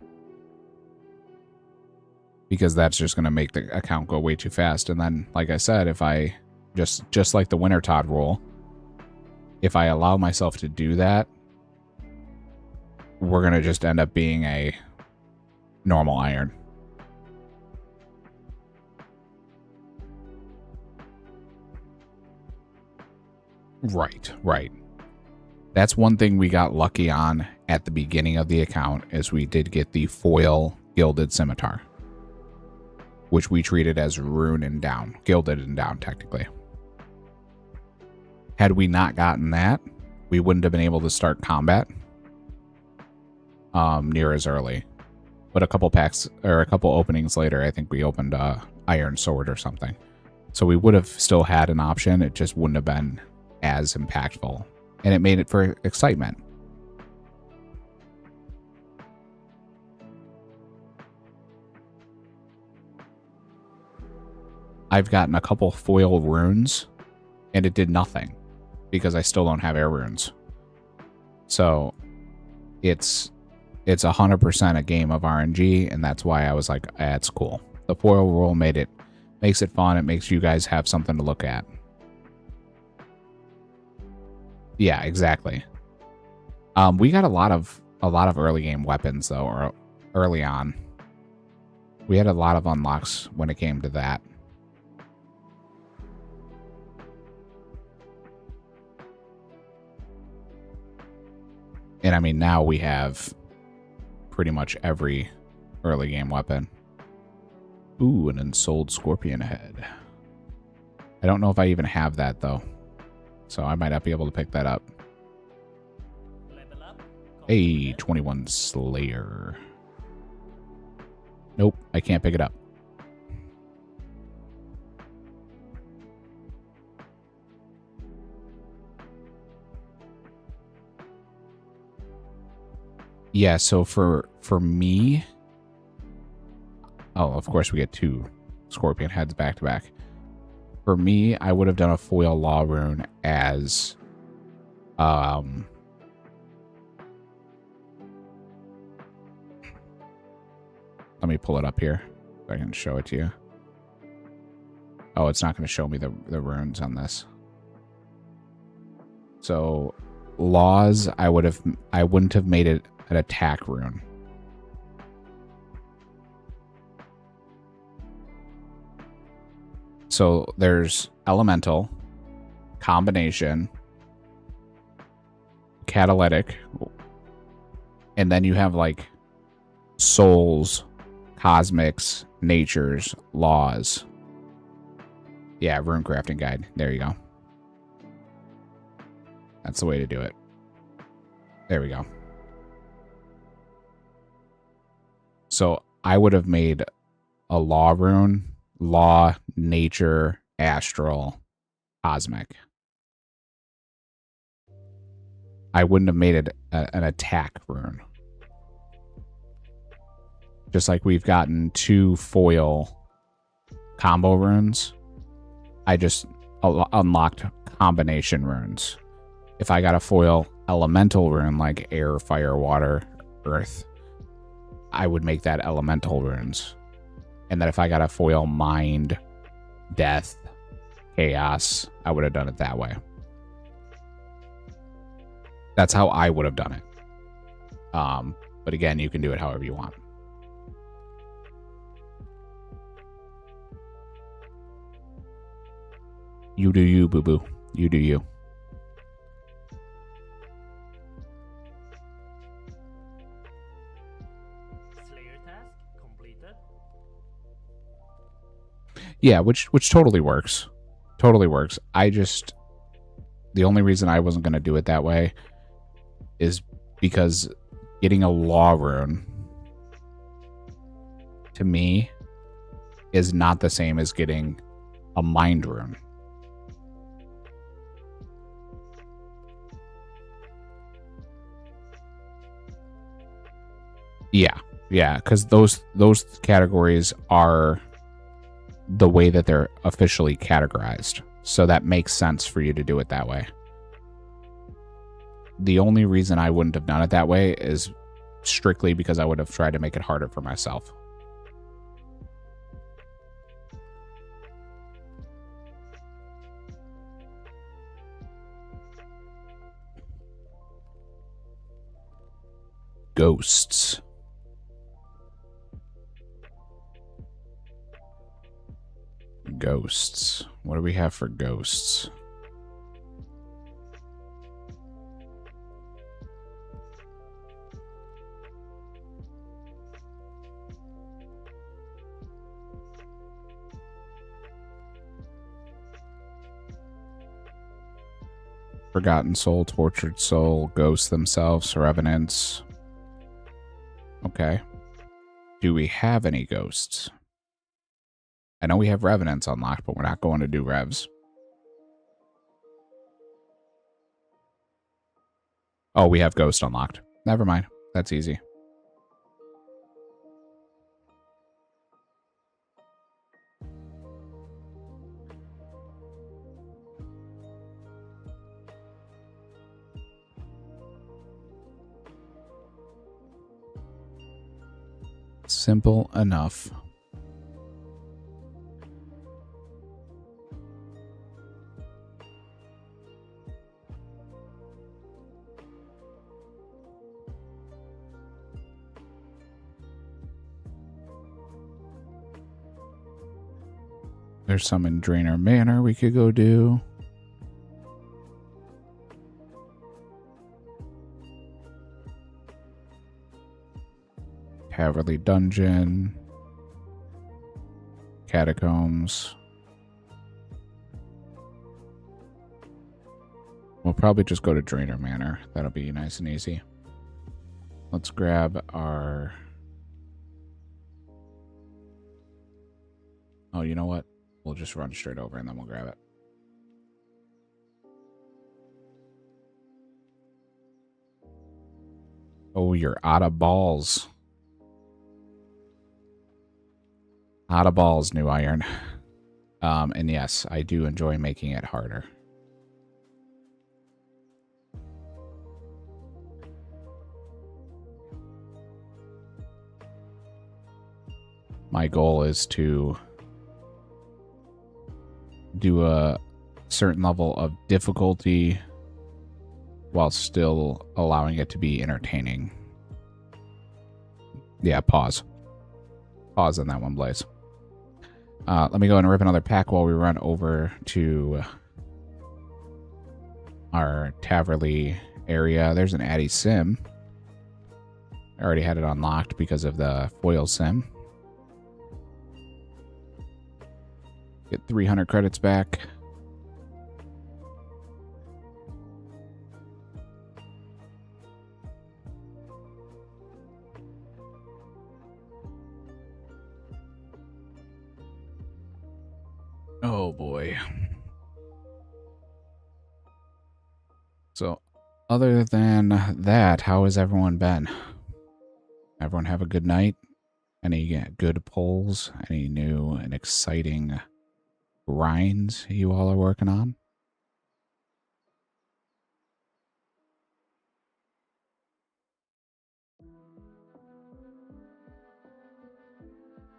Speaker 1: because that's just going to make the account go way too fast. And then, like I said, if I just like the Winter Todd rule, if I allow myself to do that, we're going to just end up being a normal iron. Right. That's one thing we got lucky on at the beginning of the account, is we did get the foil Gilded Scimitar, which we treated as rune and down, gilded and down technically. Had we not gotten that, we wouldn't have been able to start combat near as early. But a couple packs or a couple openings later, I think we opened Iron Sword or something. So we would have still had an option. It just wouldn't have been as impactful, and it made it for excitement. I've gotten a couple foil runes, and it did nothing, because I still don't have air runes. So it's 100% a game of RNG, and that's why I was like, it's cool. The foil rule makes it fun. It makes you guys have something to look at. Yeah, exactly. We got a lot of early game weapons though, or early on. We had a lot of unlocks when it came to that. And I mean, now we have pretty much every early game weapon. Ooh, an Ensouled Scorpion head. I don't know if I even have that though, so I might not be able to pick that up. Hey, 21 Slayer. Nope, I can't pick it up. Yeah, so for me, oh, of course we get 2 Scorpion heads back to back. For me, I would have done a foil law rune as let me pull it up here so I can show it to you. Oh, it's not going to show me the runes on this. So laws, I wouldn't have made it an attack rune. So there's elemental, combination, catalytic, and then you have like souls, cosmics, natures, laws. Yeah, rune crafting guide. There you go. That's the way to do it. There we go. So I would have made a law rune, law, nature, astral, cosmic. I wouldn't have made it an attack rune. Just like we've gotten 2 foil combo runes, I just unlocked combination runes. If I got a foil elemental rune like air, fire, water, earth, I would make that elemental runes. And that if I got a foil mind, death, chaos, I would have done it that way. That's how I would have done it. But again, you can do it however you want. You do you, boo-boo. You do you.
Speaker 3: Slayer task completed.
Speaker 1: Yeah, which totally works. Totally works. The only reason I wasn't going to do it that way is because getting a law rune, to me, is not the same as getting a mind rune. Yeah, because those categories are the way that they're officially categorized. So that makes sense for you to do it that way. The only reason I wouldn't have done it that way is strictly because I would have tried to make it harder for myself. Ghosts. Ghosts. What do we have for ghosts? Forgotten soul, tortured soul, ghosts themselves, revenants. Okay. Do we have any ghosts? I know we have revenants unlocked, but we're not going to do revs. Oh, we have ghost unlocked. Never mind. That's easy. Simple enough. There's some in Drainer Manor we could go do. Cavalry Dungeon. Catacombs. We'll probably just go to Drainer Manor. That'll be nice and easy. Let's grab our... Oh, you know what? We'll just run straight over and then we'll grab it. Oh, you're out of balls. Out of balls, New Iron. And yes, I do enjoy making it harder. My goal is to do a certain level of difficulty while still allowing it to be entertaining. Yeah, pause. Pause on that one, Blaze. Let me go and rip another pack while we run over to our Taverley area. There's an Addy Sim. I already had it unlocked because of the foil sim. Get 300 credits back. Oh boy. So, other than that, how has everyone been? Everyone have a good night? Any good polls? Any new and exciting grinds you all are working on?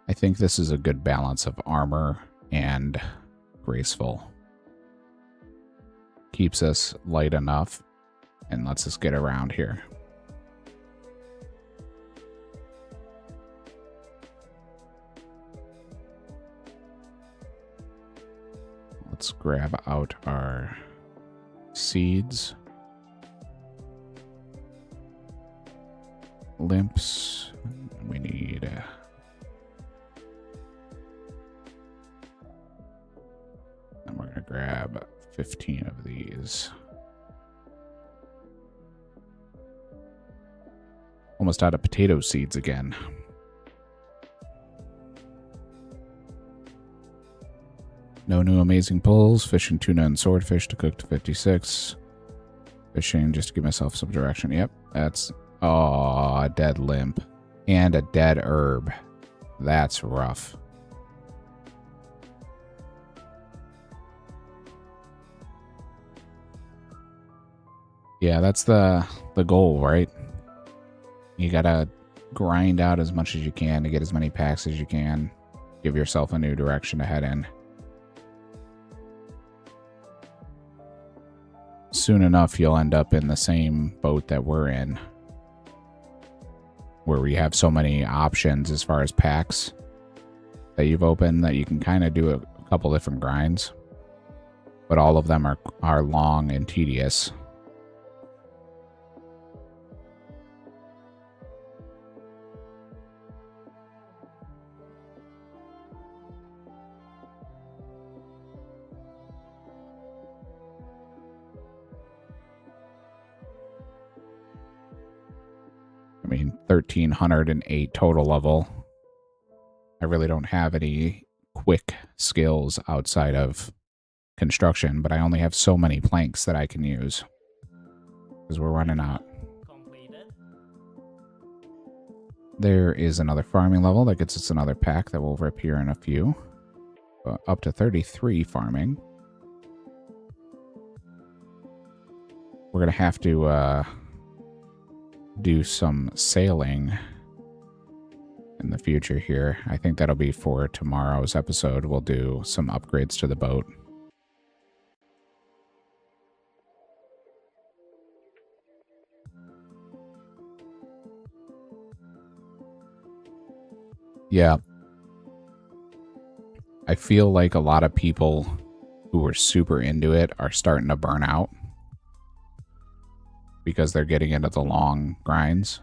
Speaker 1: I think this is a good balance of armor and graceful. Keeps us light enough and lets us get around here. Let's grab out our seeds. Limps. We need... and we're going to grab 15 of these. Almost out of potato seeds again. No new amazing pulls. Fishing tuna and swordfish to cook to 56. Fishing just to give myself some direction. Yep, that's... oh, a dead limp. And a dead herb. That's rough. Yeah, that's the goal, right? You gotta grind out as much as you can to get as many packs as you can. Give yourself a new direction to head in. Soon enough, you'll end up in the same boat that we're in, where we have so many options as far as packs that you've opened that you can kind of do a couple different grinds, but all of them are long and tedious. I mean, 1308 total level. I really don't have any quick skills outside of construction, but I only have so many planks that I can use because we're running out.
Speaker 3: Completed.
Speaker 1: There is another farming level that gets us another pack that will rip here in a few. Up to 33 farming. We're going to have to do some sailing in the future here. I think that'll be for tomorrow's episode. We'll do some upgrades to the boat. Yeah. I feel like a lot of people who were super into it are starting to burn out because they're getting into the long grinds.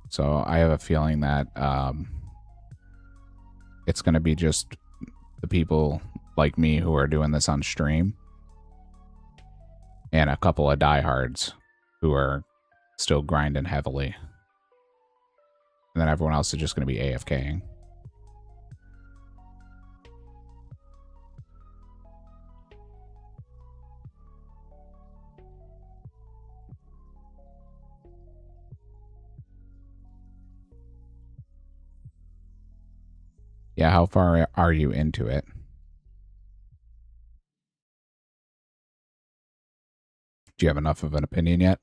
Speaker 1: So I have a feeling that it's going to be just the people like me who are doing this on stream and a couple of diehards who are still grinding heavily. And then everyone else is just going to be AFKing. Yeah, how far are you into it? Do you have enough of an opinion yet?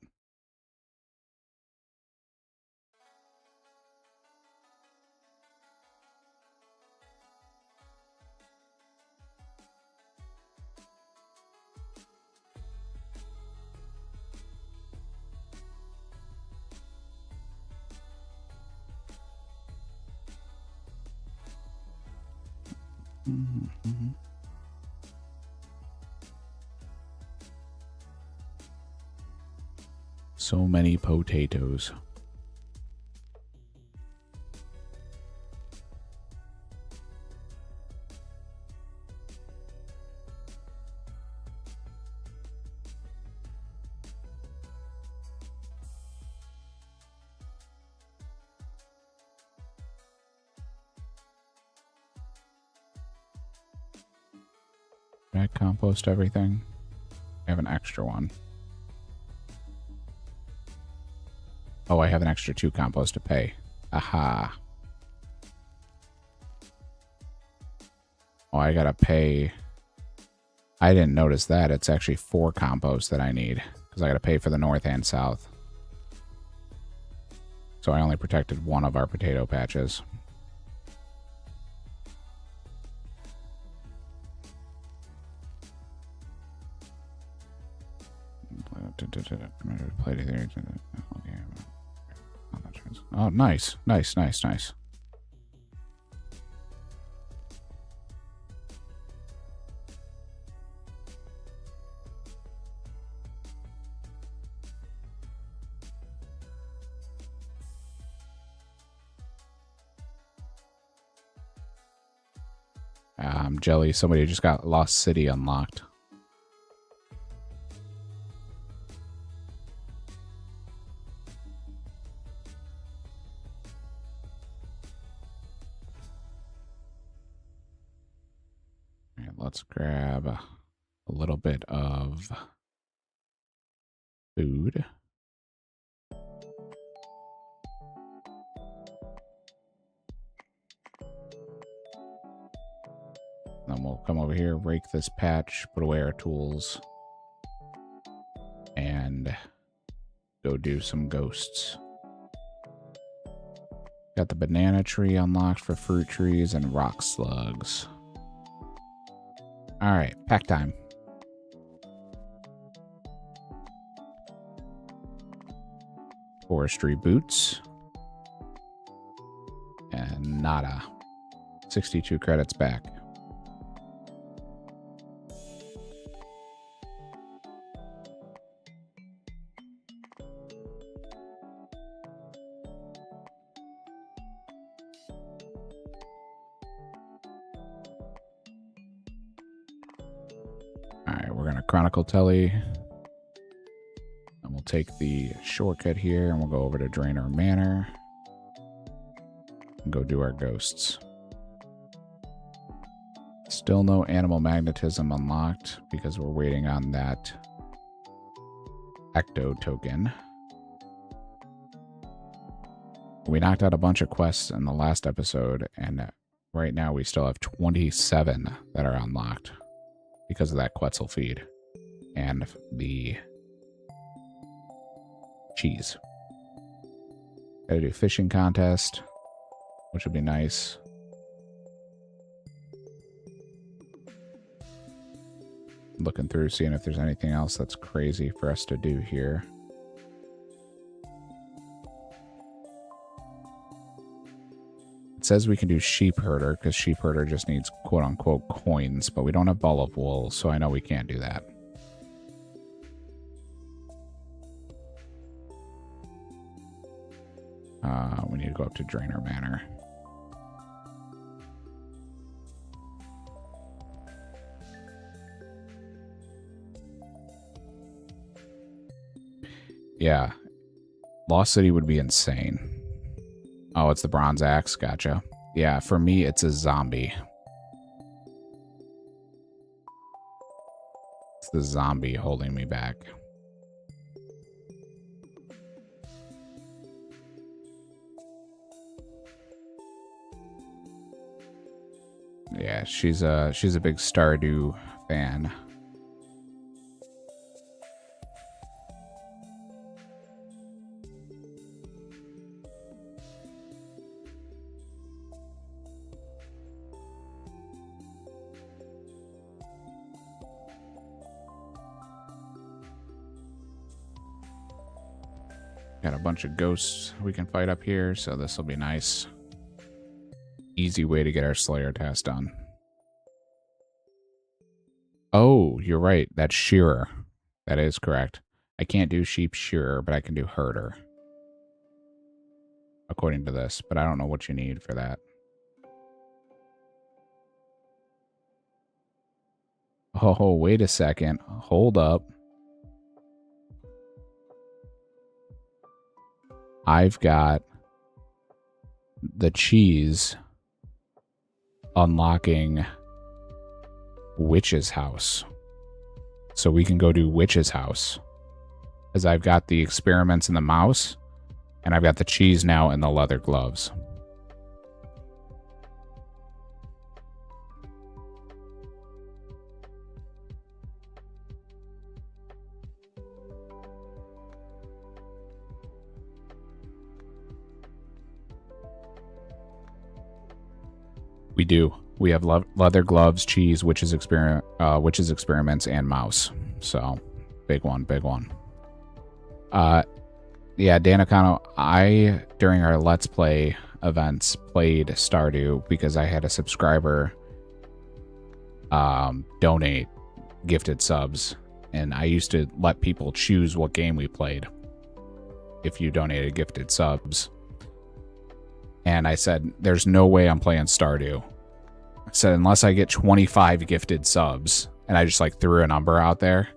Speaker 1: Mm-hmm. So many potatoes. Did I compost everything? I have an extra one. Oh, I have an extra 2 compost to pay. Aha. Oh, I gotta pay. I didn't notice that. It's actually 4 compost that I need. Because I gotta pay for the north and south. So I only protected one of our potato patches. Oh, nice. Nice, nice, nice. Jelly, somebody just got Lost City unlocked. Alright, let's grab a little bit of food. Then we'll come over here, rake this patch, put away our tools, and go do some ghosts. Got the banana tree unlocked for fruit trees and rock slugs. Alright, pack time. Forestry boots. And nada. 62 credits back. Alright, we're gonna Chronicle Telly. And we'll take the shortcut here and we'll go over to Drainer Manor. And go do our ghosts. Still no animal magnetism unlocked because we're waiting on that Ecto token. We knocked out a bunch of quests in the last episode, and right now we still have 27 that are unlocked because of that Quetzal feed and the cheese. Gotta do fishing contest, which would be nice. Looking through, seeing if there's anything else that's crazy for us to do here. It says we can do sheep herder because sheep herder just needs quote unquote coins, but we don't have ball of wool, so I know we can't do that. We need to go up to Drainer Manor. Yeah. Lost City would be insane. Oh, it's the Bronze Axe. Gotcha. Yeah, for me, it's a zombie. It's the zombie holding me back. Yeah, she's a big Stardew fan. Got a bunch of ghosts we can fight up here, so this will be nice. Easy way to get our Slayer task done. Oh, you're right. That's shearer. That is correct. I can't do sheep shearer, but I can do herder. According to this, but I don't know what you need for that. Oh, wait a second. Hold up. I've got the cheese unlocking Witch's house. So we can go do Witch's house. Because I've got the experiments in the mouse, and I've got the cheese now in the leather gloves. We do. We have leather gloves, cheese, witches experiments, and mouse. So, big one, big one. Yeah, Danacano, I, during our Let's Play events, played Stardew because I had a subscriber donate gifted subs, and I used to let people choose what game we played if you donated gifted subs. And I said, there's no way I'm playing Stardew. I said, unless I get 25 gifted subs. And I just like threw a number out there.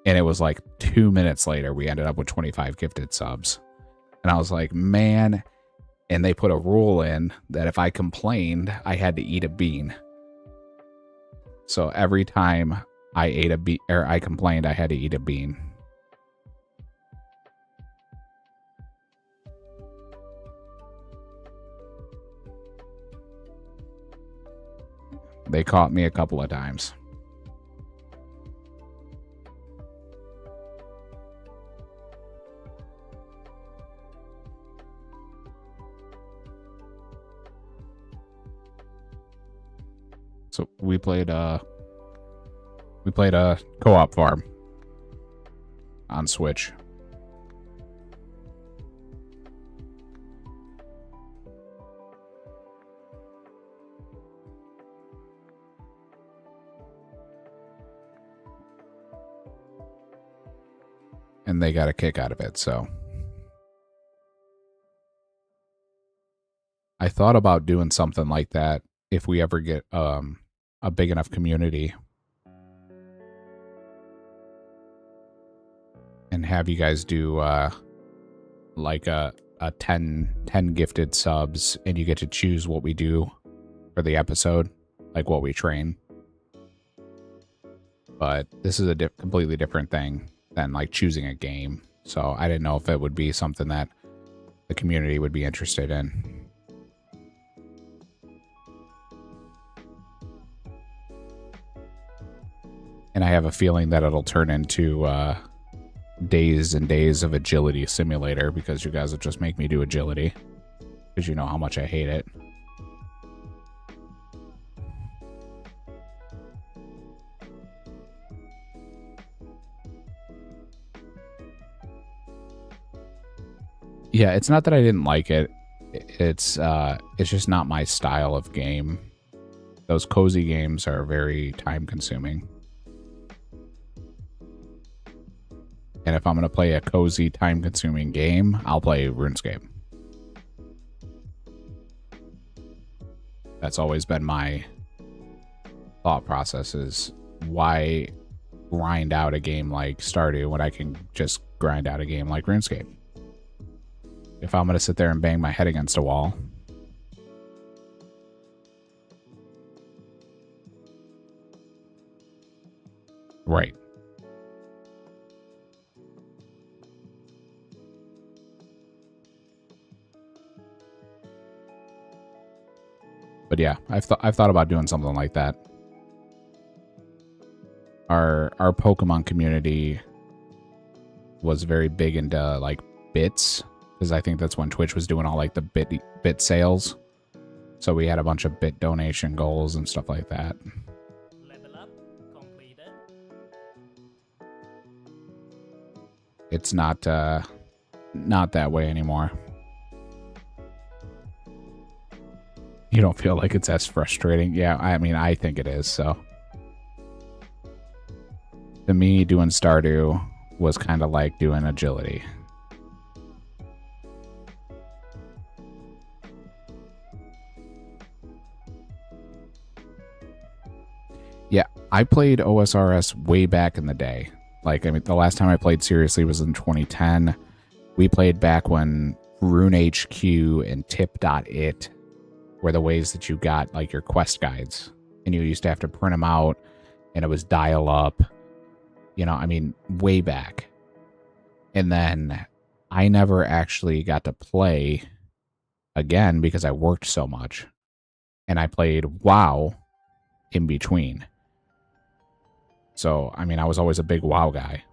Speaker 1: And it was like 2 minutes later, we ended up with 25 gifted subs. And I was like, man. And they put a rule in that if I complained, I had to eat a bean. So every time I ate a bean, or I complained, I had to eat a bean. They caught me a couple of times. So we played a co-op farm on Switch. And they got a kick out of it, so. I thought about doing something like that if we ever get a big enough community. And have you guys do like a 10 gifted subs, and you get to choose what we do for the episode, like what we train. But this is a completely different thing than like choosing a game. So I didn't know if it would be something that the community would be interested in. And I have a feeling that it'll turn into days and days of agility simulator, because you guys will just make me do agility, because you know how much I hate it. Yeah, it's not that I didn't like it. It's just not my style of game. Those cozy games are very time consuming. And if I'm going to play a cozy, time consuming game, I'll play RuneScape. That's always been my thought process, is why grind out a game like Stardew when I can just grind out a game like RuneScape? If I'm going to sit there and bang my head against a wall. Right. But yeah, I've thought about doing something like that. Our Pokemon community was very big into like bits, because I think that's when Twitch was doing all like the bit sales. So we had a bunch of bit donation goals and stuff like that.
Speaker 3: Level up completed.
Speaker 1: It's not that way anymore. You don't feel like it's as frustrating? Yeah, I mean, I think it is, so. me, doing Stardew was kind of like doing agility. Yeah, I played OSRS way back in the day. Like, I mean, the last time I played seriously was in 2010. We played back when Rune HQ and Tip.it were the ways that you got, like, your quest guides. And you used to have to print them out, and it was dial up. You know, I mean, way back. And then I never actually got to play again because I worked so much. And I played WoW in between. So, I mean, I was always a big WoW guy.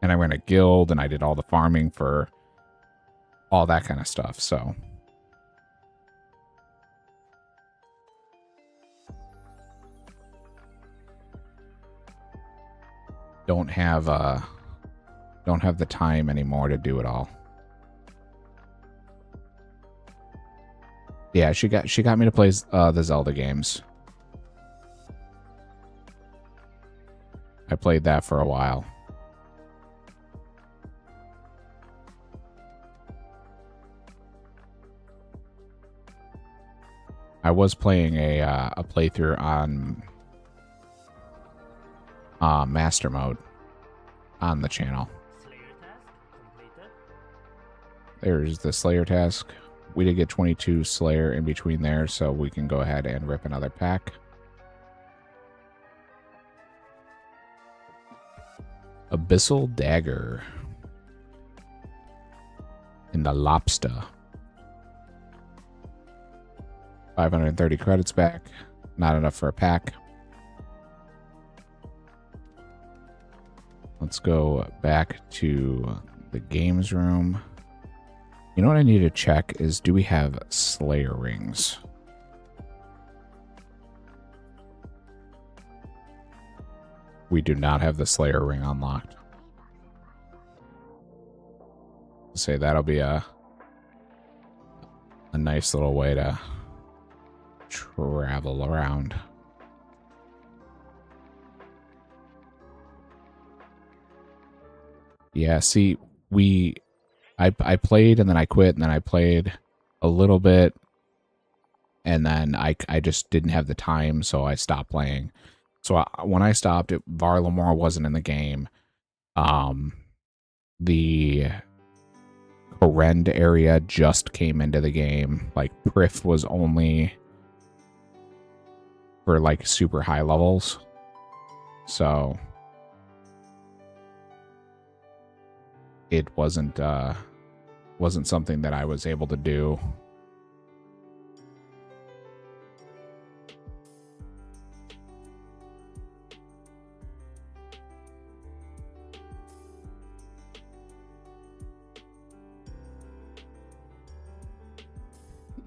Speaker 1: And I ran a guild, and I did all the farming for all that kind of stuff, so. Don't have the time anymore to do it all. Yeah, she got me to play the Zelda games. I played that for a while. I was playing a playthrough on Master Mode on the channel.
Speaker 3: Slayer task completed.
Speaker 1: There's the Slayer task. We did get 22 Slayer in between there, so we can go ahead and rip another pack. Abyssal Dagger. And the Lobster. 530 credits back. Not enough for a pack. Let's go back to the games room. You know what I need to check is, do we have Slayer rings? We do not have the Slayer ring unlocked. Say that'll be a nice little way to travel around. Yeah, see, I played and then I quit and then I played a little bit and then I just didn't have the time, so I stopped playing. So when I stopped, Varlamore wasn't in the game. The Korend area just came into the game. Like, Prif was only for like super high levels. So it wasn't something that I was able to do.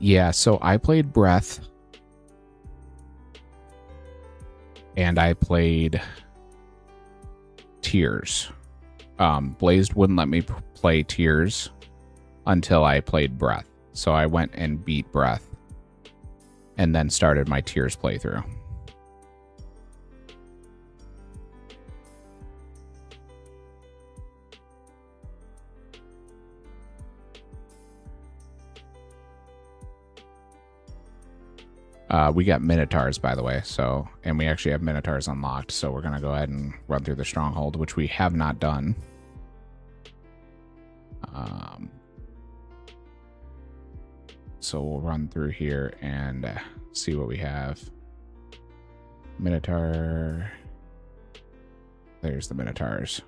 Speaker 1: Yeah, so I played Breath. And I played Tears. Blazed wouldn't let me play Tears until I played Breath. So I went and beat Breath. And then started my Tears playthrough. We got Minotaurs, by the way, so, and we actually have Minotaurs unlocked, so we're going to go ahead and run through the Stronghold, which we have not done. So we'll run through here and see what we have. Minotaur. There's the Minotaurs.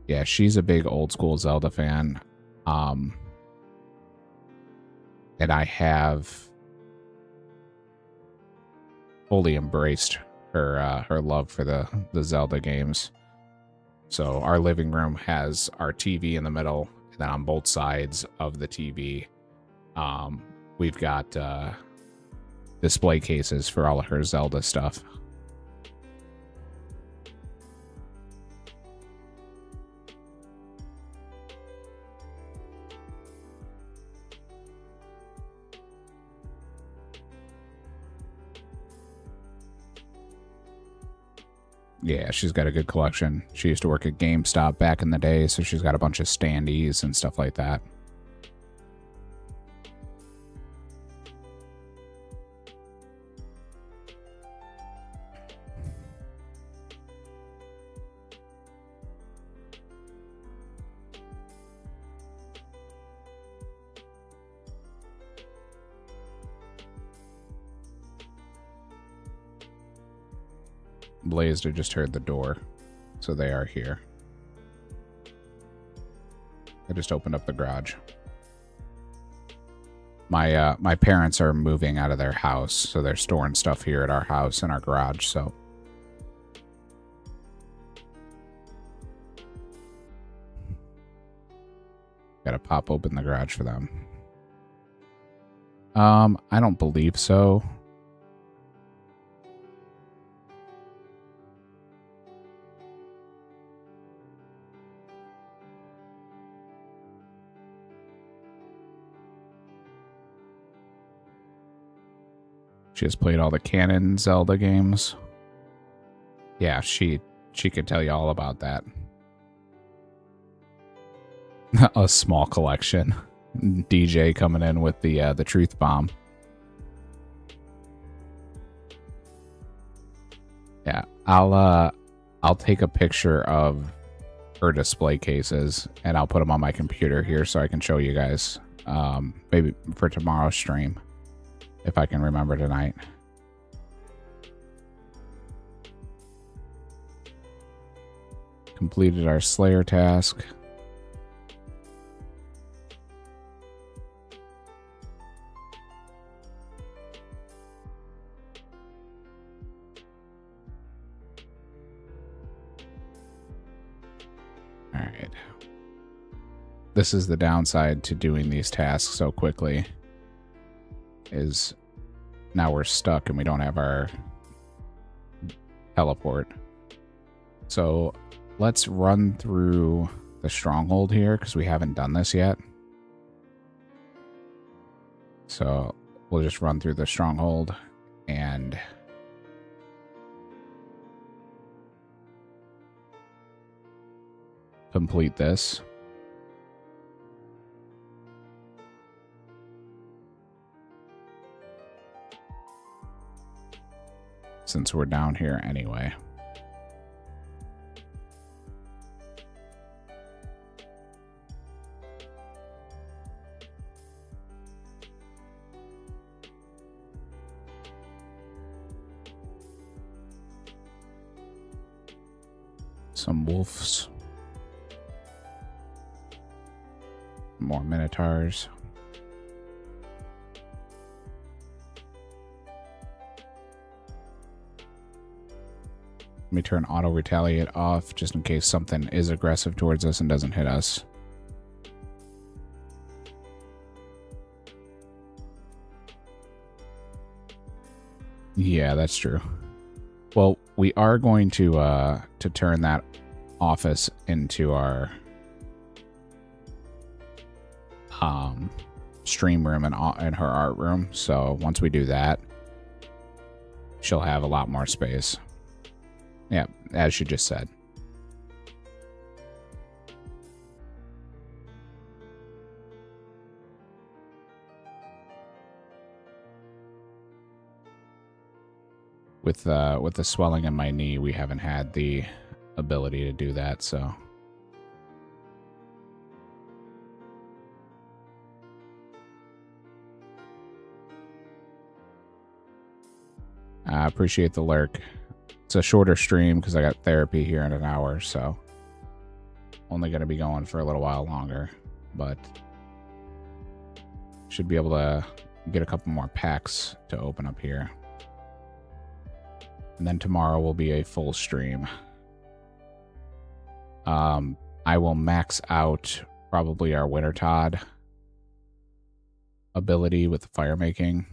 Speaker 1: Yeah, she's a big old school Zelda fan. And I have fully embraced her love for the Zelda games. So our living room has our TV in the middle, and then on both sides of the TV, we've got display cases for all of her Zelda stuff. Yeah, she's got a good collection. She used to work at GameStop back in the day, so she's got a bunch of standees and stuff like that. Blazed had just heard the door, so they are here. I just opened up the garage. My parents are moving out of their house, so they're storing stuff here at our house in our garage, so. Gotta pop open the garage for them. I don't believe so. She has played all the canon Zelda games. Yeah, she could tell you all about that. A small collection. DJ coming in with the truth bomb. Yeah, I'll take a picture of her display cases and I'll put them on my computer here so I can show you guys. Maybe for tomorrow's stream, if I can remember tonight. Completed our Slayer task. All right. This is the downside to doing these tasks so quickly, is now we're stuck and we don't have our teleport. So let's run through the stronghold here because we haven't done this yet. So we'll just run through the stronghold and complete this. Since we're down here anyway. Some wolves. More minotaurs. Let me turn auto retaliate off just in case something is aggressive towards us and doesn't hit us. Yeah, that's true. Well, we are going to turn that office into our stream room and her art room. So once we do that, she'll have a lot more space. Yeah, as she just said. With the swelling in my knee, we haven't had the ability to do that, so. I appreciate the lurk. It's a shorter stream because I got therapy here in an hour, so only going to be going for a little while longer, but should be able to get a couple more packs to open up here. And then tomorrow will be a full stream. I will max out probably our Winter Todd ability with the fire making.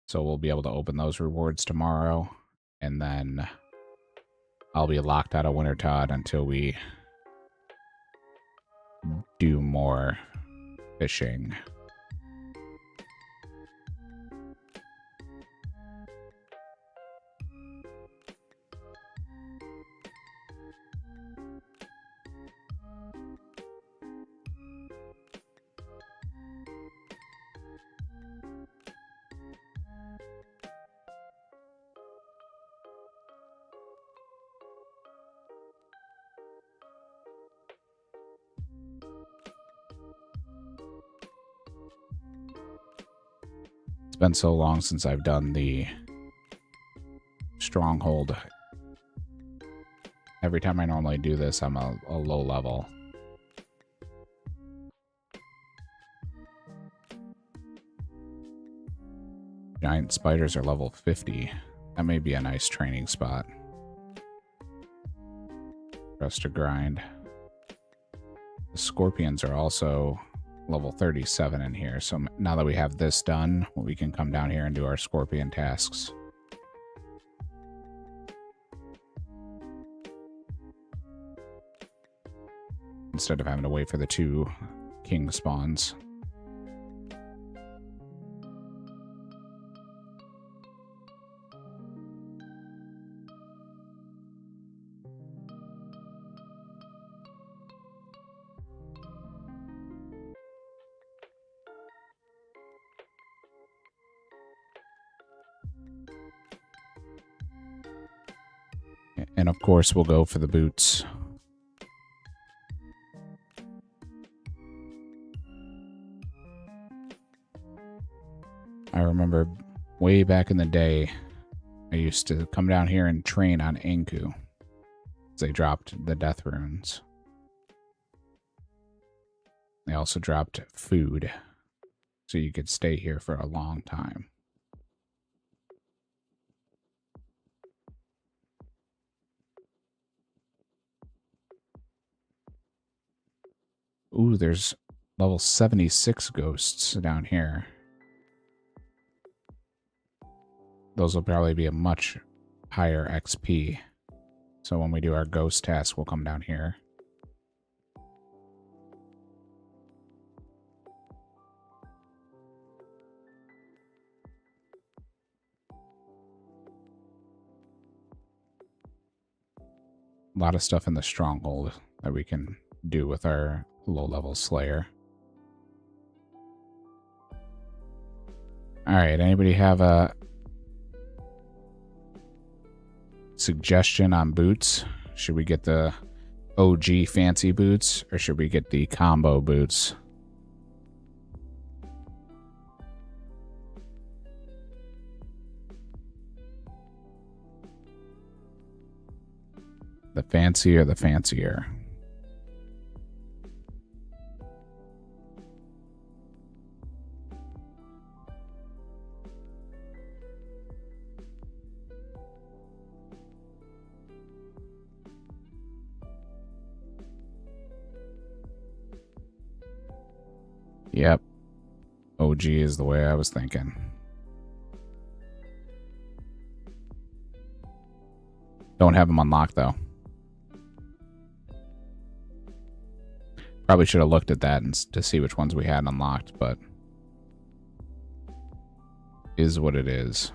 Speaker 1: So we'll be able to open those rewards tomorrow. And then I'll be locked out of Winter Todd until we do more fishing. It's been so long since I've done the stronghold. Every time I normally do this, I'm a low level. Giant spiders are level 50. That may be a nice training spot. For us to grind. The scorpions are also level 37 in here, so now that we have this done, we can come down here and do our scorpion tasks. Instead of having to wait for the 2 king spawns. And of course, we'll go for the boots. I remember way back in the day, I used to come down here and train on Anku. They dropped the death runes. They also dropped food, so you could stay here for a long time. Ooh, there's level 76 ghosts down here. Those will probably be a much higher XP. So when we do our ghost task, we'll come down here. A lot of stuff in the stronghold that we can do with our low-level Slayer. Alright, anybody have a suggestion on boots? Should we get the OG fancy boots, or should we get the combo boots? The fancy or the fancier? Yep. OG is the way I was thinking. Don't have them unlocked, though. Probably should have looked at that to see which ones we had unlocked, but is what it is.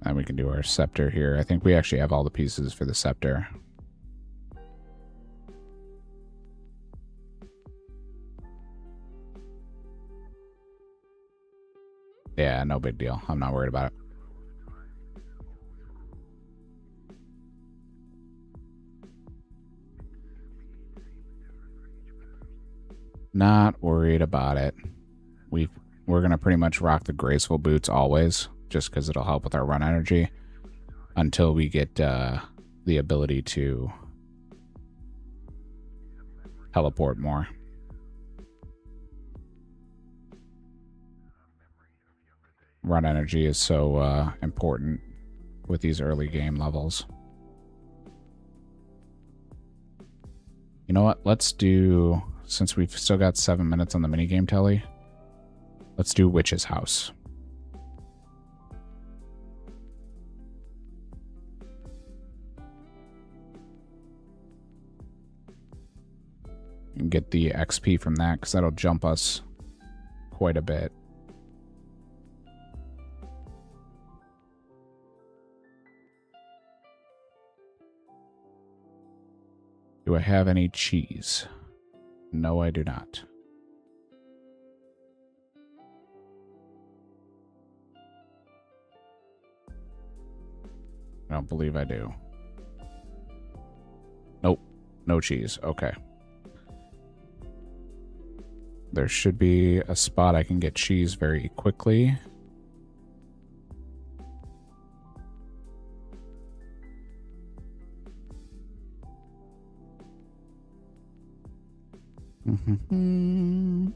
Speaker 1: And we can do our scepter here. I think we actually have all the pieces for the scepter. Yeah, no big deal. I'm not worried about it. Not worried about it. We're going to pretty much rock the graceful boots always, just because it'll help with our run energy until we get the ability to teleport more. Run energy is so important with these early game levels. You know what? Let's do, since we've still got 7 minutes on the minigame telly, let's do Witch's House. And get the XP from that, because that'll jump us quite a bit. Do I have any cheese? No, I do not. I don't believe I do. Nope. No cheese. Okay. There should be a spot I can get cheese very quickly. Mm-hmm.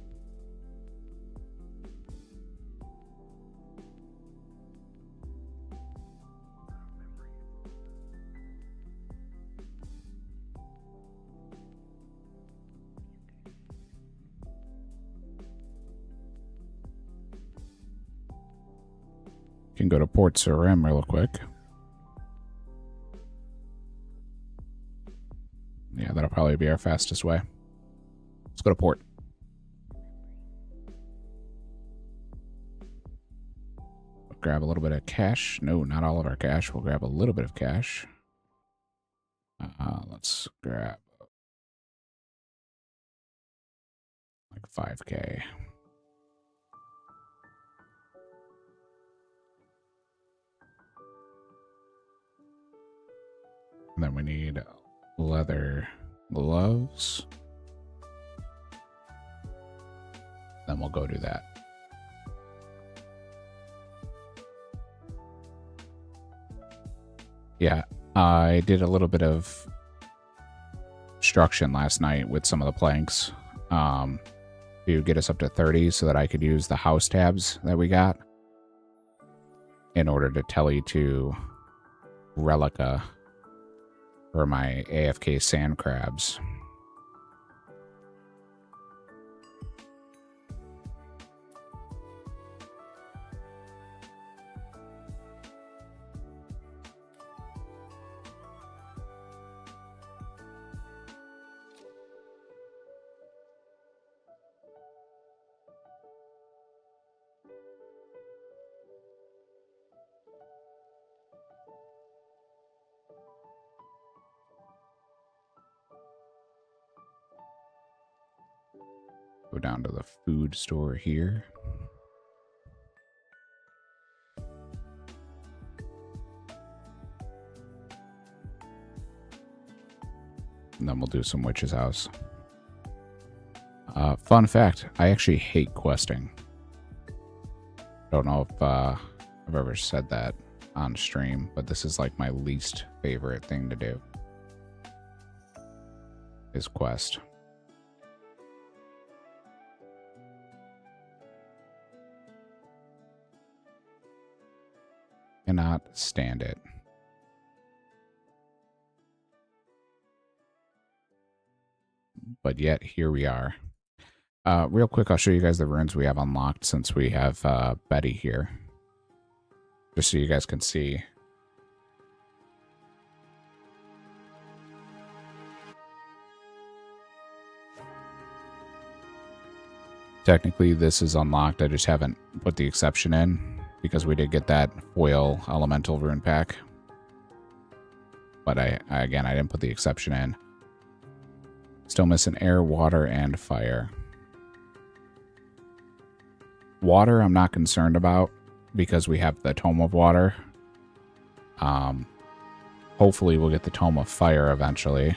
Speaker 1: Can go to Port Sarim real quick. Yeah, that'll probably be our fastest way. Let's go to Port. Grab a little bit of cash. No, not all of our cash. We'll grab a little bit of cash. Let's grab like 5K. And then we need leather gloves. Then we'll go do that. Yeah, I did a little bit of construction last night with some of the planks to get us up to 30 so that I could use the house tabs that we got in order to telly to Relica for my AFK sand crabs. Go down to the food store here. And then we'll do some witch's house. Fun fact, I actually hate questing. Don't know if I've ever said that on stream, but this is like my least favorite thing to do. Is quest. Cannot stand it. But yet, here we are. Real quick, I'll show you guys the runes we have unlocked since we have Betty here. Just so you guys can see. Technically, this is unlocked. I just haven't put the exception in because we did get that foil elemental rune pack. But again, I didn't put the exception in. Still missing air, water, and fire. Water, I'm not concerned about because we have the Tome of Water. Hopefully, we'll get the Tome of Fire eventually.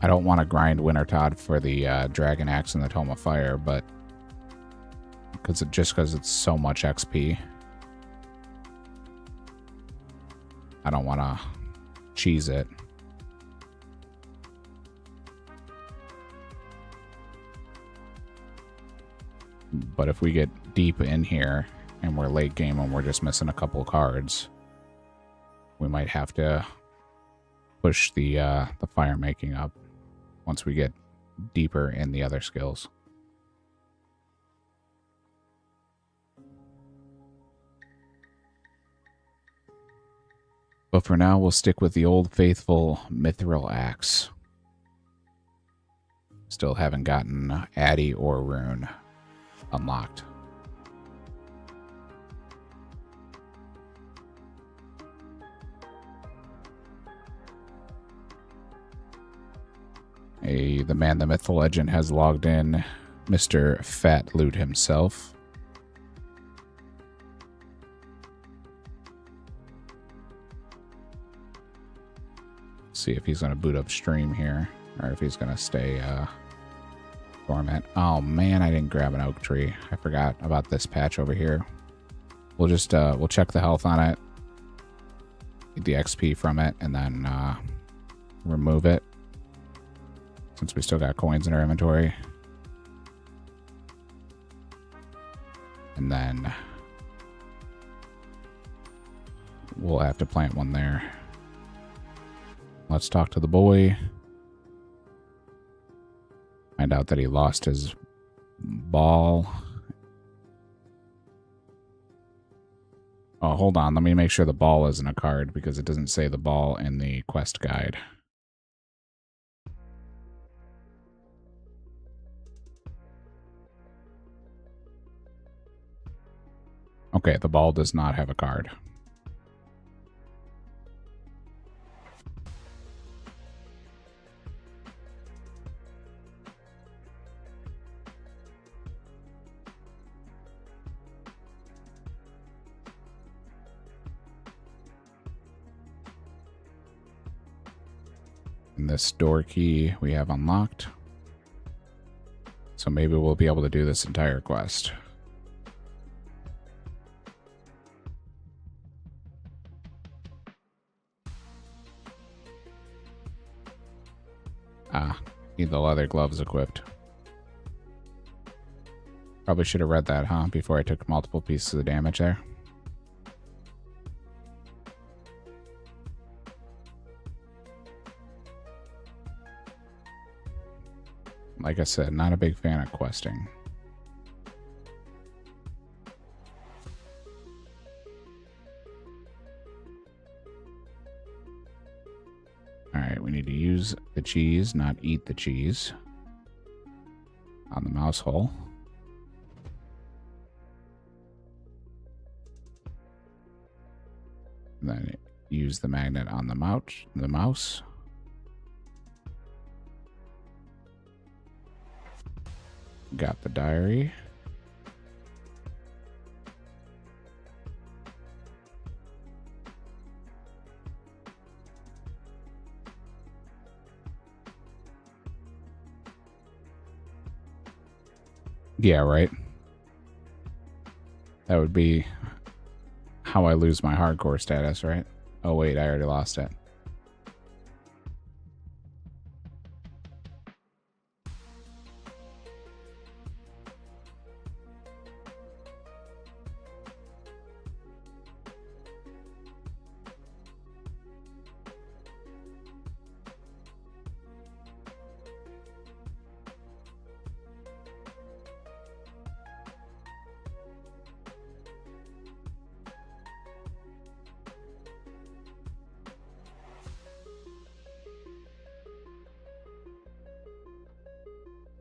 Speaker 1: I don't want to grind Wintertod for the Dragon Axe and the Tome of Fire, but because it's so much XP, I don't want to cheese it. But if we get deep in here and we're late game and we're just missing a couple cards, we might have to push the fire making up once we get deeper in the other skills. But for now, we'll stick with the old faithful Mithril Axe. Still haven't gotten Addy or Rune unlocked. The man, the myth, the legend has logged in, Mr. Fat Loot himself. See if he's going to boot up stream here, or if he's going to stay dormant. Oh man, I didn't grab an oak tree. I forgot about this patch over here. We'll just we'll check the health on it, get the XP from it, and then remove it since we still got coins in our inventory. And then we'll have to plant one there. Let's talk to the boy. Find out that he lost his ball. Oh, hold on. Let me make sure the ball isn't a card because it doesn't say the ball in the quest guide. Okay, the ball does not have a card. And this door key we have unlocked. So maybe we'll be able to do this entire quest. Ah, need the leather gloves equipped. Probably should have read that, huh? Before I took multiple pieces of damage there. Like I said, not a big fan of questing. Alright, we need to use the cheese, not eat the cheese. On the mouse hole. And then use the magnet on the mouse. Got the diary. Yeah, right. That would be how I lose my hardcore status, right? Oh wait, I already lost it.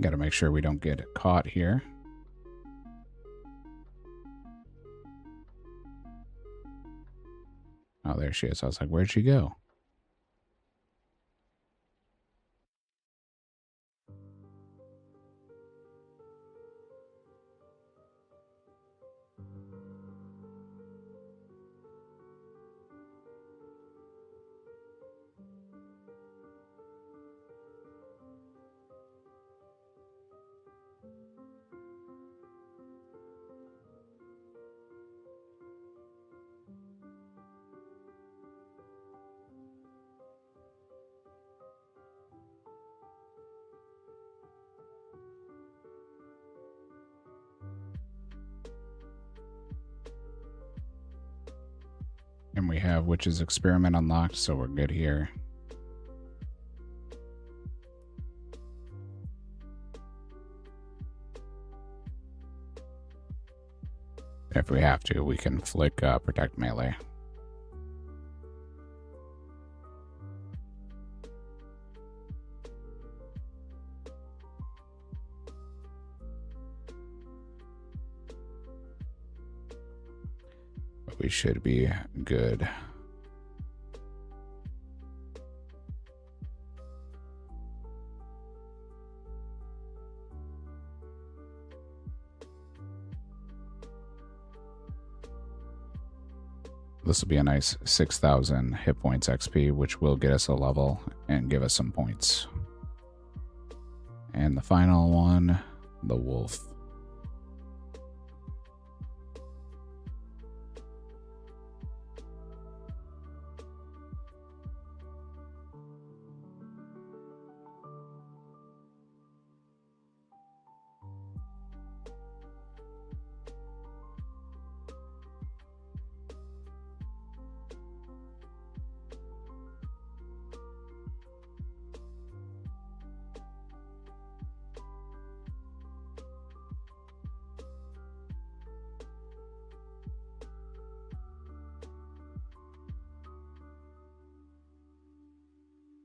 Speaker 1: Got to make sure we don't get caught here. Oh, there she is. I was like, where'd she go? And we have Witch's Experiment unlocked, so we're good here. If we have to, we can flick Protect Melee. We should be good. This will be a nice 6,000 hit points XP, which will get us a level and give us some points. And the final one, the wolf.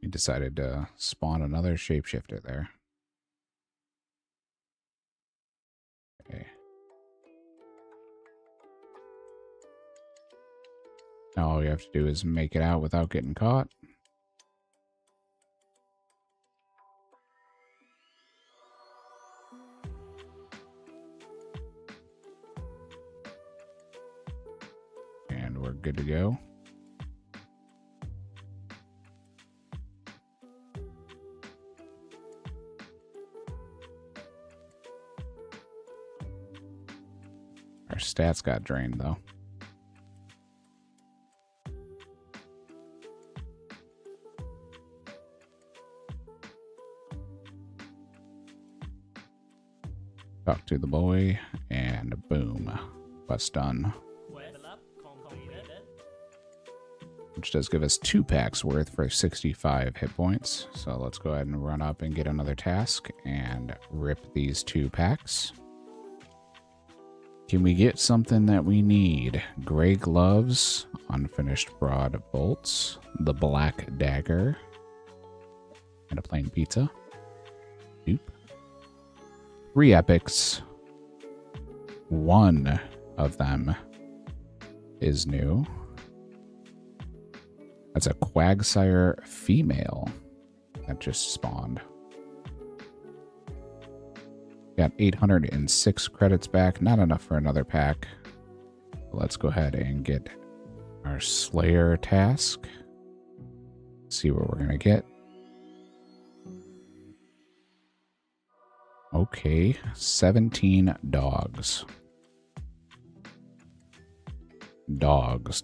Speaker 1: He decided to spawn another shapeshifter there. Okay. Now all you have to do is make it out without getting caught. And we're good to go. Our stats got drained, though. Talk to the boy, and boom. Quest done.
Speaker 3: Quest completed.
Speaker 1: Which does give us 2 packs worth for 65 hit points. So let's go ahead and run up and get another task and rip these 2 packs. Can we get something that we need? Gray gloves, unfinished broad bolts, the black dagger, and a plain pizza. Doop. 3 epics. 1 of them is new. That's a Quagsire female that just spawned. Got 806 credits back. Not enough for another pack. Let's go ahead and get our Slayer task. See what we're going to get. Okay, 17 dogs. Dogs.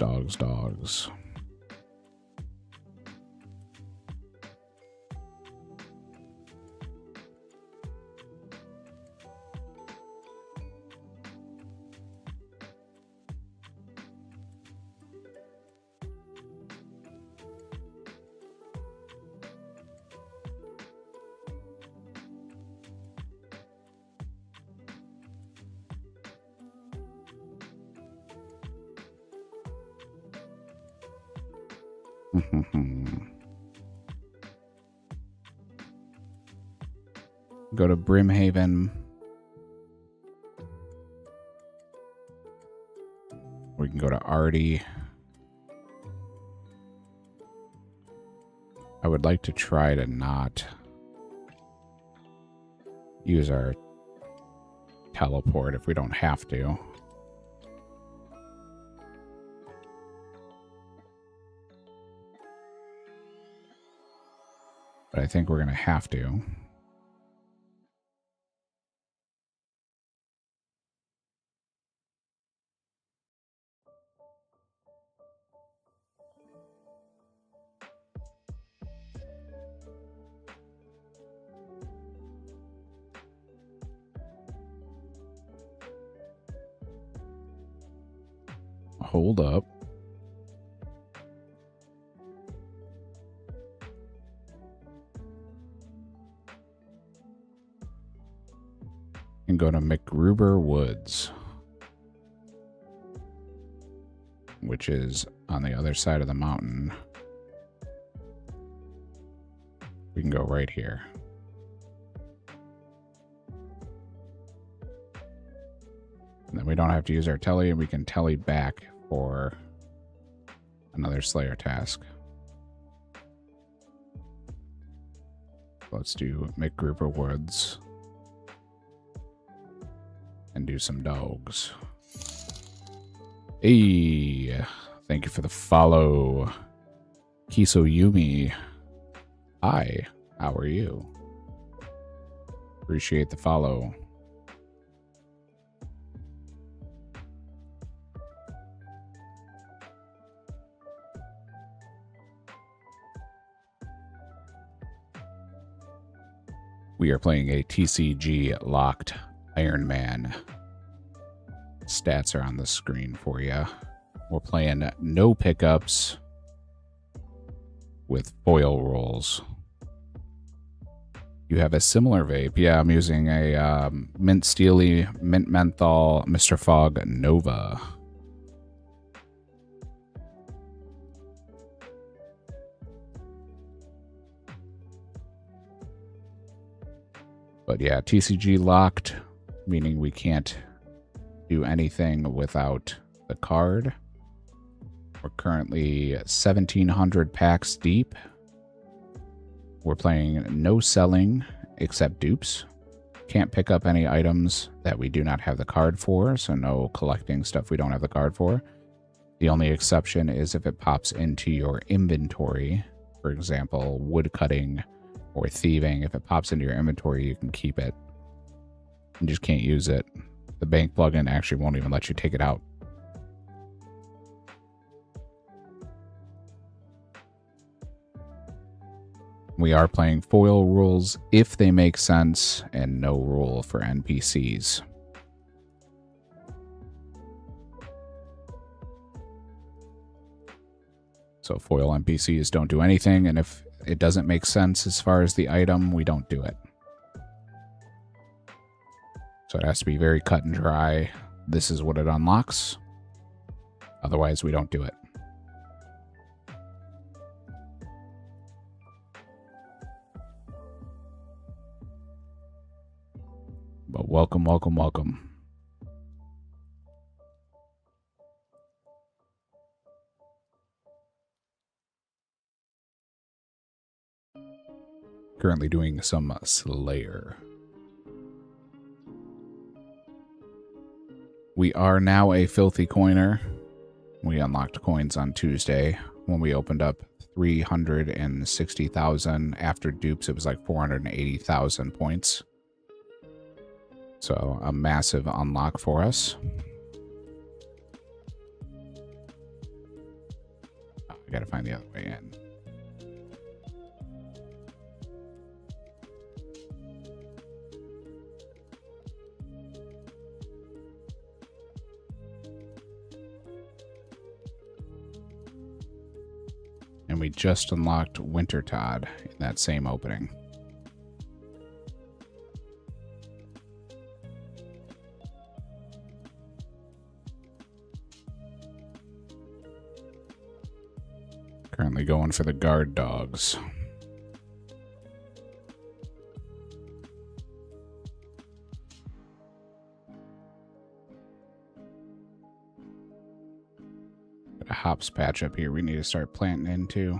Speaker 1: Go to Brimhaven. We can go to Artie. I would like to try to not use our teleport if we don't have to. But I think we're going to have to. Hold up. And go to McGruber Woods, which is on the other side of the mountain. We can go right here. And then we don't have to use our telly, and we can telly back for another Slayer task. Let's do McGruber Woods and do some dogs. Hey, Thank you for the follow. Kiso Yumi. Hi, how are you? Appreciate the follow. We are playing a TCG locked Ironman. Stats are on the screen for you. We're playing no pickups with foil rolls. You have a similar vape. Yeah, I'm using a Mint Steely Mint Menthol Mr. Fog Nova. But yeah, TCG locked, meaning we can't do anything without the card. We're currently 1,700 packs deep. We're playing no selling except dupes. Can't pick up any items that we do not have the card for, so no collecting stuff we don't have the card for. The only exception is if it pops into your inventory, for example, wood cutting or thieving. If it pops into your inventory, you can keep it. You just can't use it. The bank plugin actually won't even let you take it out. We are playing foil rules if they make sense, and no rule for NPCs. So foil NPCs don't do anything, and if it doesn't make sense as far as the item, we don't do it. So it has to be very cut and dry. This is what it unlocks. Otherwise, we don't do it. But welcome, welcome, welcome. Currently doing some Slayer. We are now a filthy coiner. We unlocked coins on Tuesday when we opened up 360,000. After dupes, it was like 480,000 points. So a massive unlock for us. Oh, I gotta find the other way in. And we just unlocked Winter Todd in that same opening. Currently going for the guard dogs. Got a hops patch up here we need to start planting into.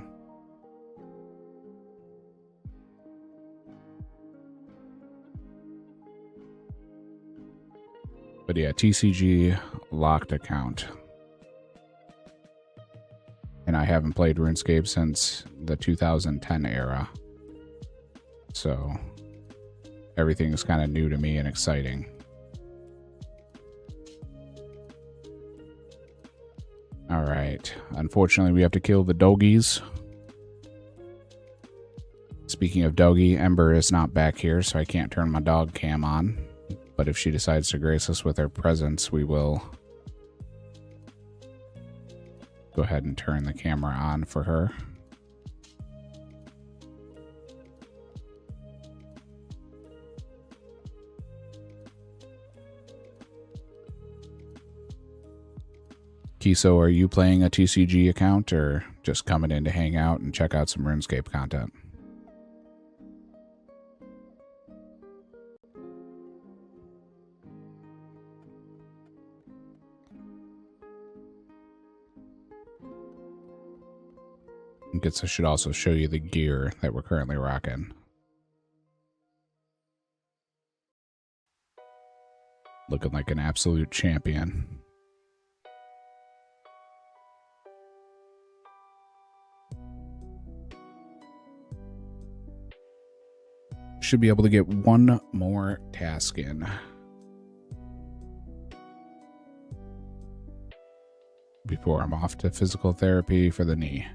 Speaker 1: But yeah, TCG locked account. And I haven't played RuneScape since the 2010 era. So everything is kind of new to me and exciting. All right. Unfortunately, we have to kill the doggies. Speaking of doggy, Ember is not back here, so I can't turn my dog cam on. But if she decides to grace us with her presence, we will go ahead and turn the camera on for her. Kiso, are you playing a TCG account or just coming in to hang out and check out some RuneScape content? I guess I should also show you the gear that we're currently rocking. Looking like an absolute champion. Should be able to get one more task in before I'm off to physical therapy for the knee.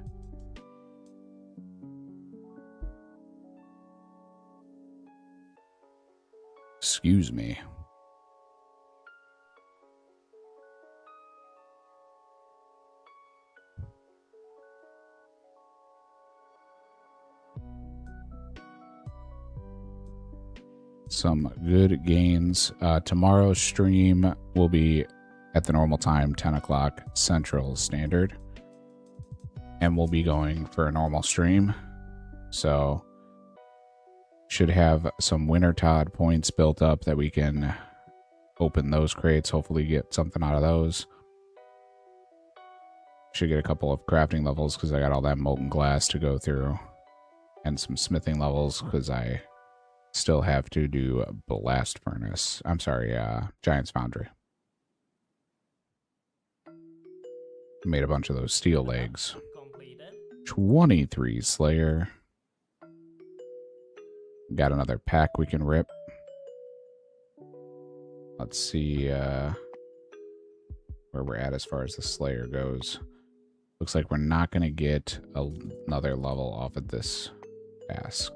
Speaker 1: Excuse me. Some good gains. Tomorrow's stream will be at the normal time, 10 o'clock Central Standard. And we'll be going for a normal stream. So, should have some Winter Todd points built up that we can open those crates, hopefully get something out of those. Should get a couple of crafting levels because I got all that molten glass to go through. And some smithing levels because I still have to do blast furnace. I'm sorry, Giant's Foundry. Made a bunch of those steel legs.
Speaker 3: Completed.
Speaker 1: 23 Slayer. Got another pack we can rip. Let's see where we're at as far as the Slayer goes. Looks like we're not going to get another level off of this task.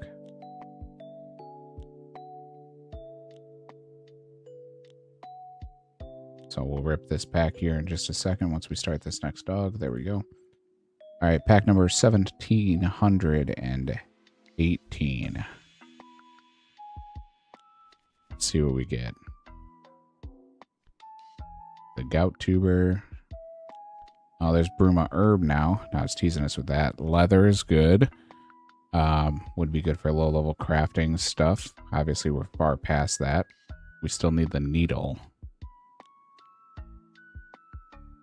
Speaker 1: So we'll rip this pack here in just a second once we start this next dog. There we go. All right, pack number 1718. Let's see what we get. The gout tuber. Oh, there's Bruma herb now. Now it's teasing us with that. Leather is good. Would be good for low-level crafting stuff. Obviously, we're far past that. We still need the needle.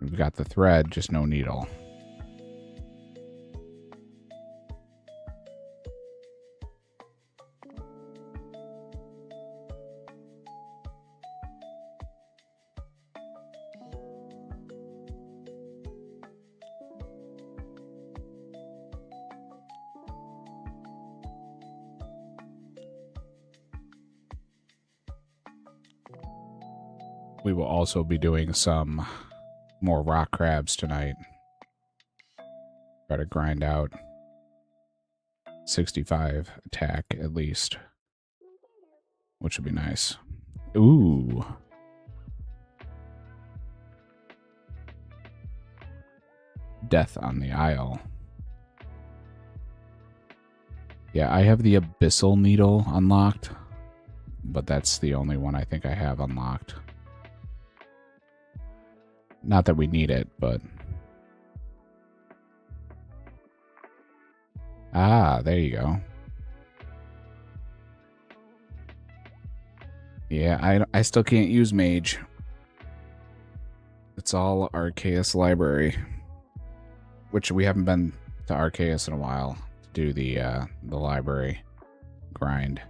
Speaker 1: We've got the thread, just no needle. We will also be doing some more rock crabs tonight. Try to grind out 65 attack at least, which would be nice. Ooh. Death on the Isle. Yeah, I have the Abyssal Needle unlocked, but that's the only one I think I have unlocked. Not that we need it, but... Ah, there you go. Yeah, I still can't use Mage. It's all Arceus Library. Which we haven't been to Arceus in a while to do the library grind.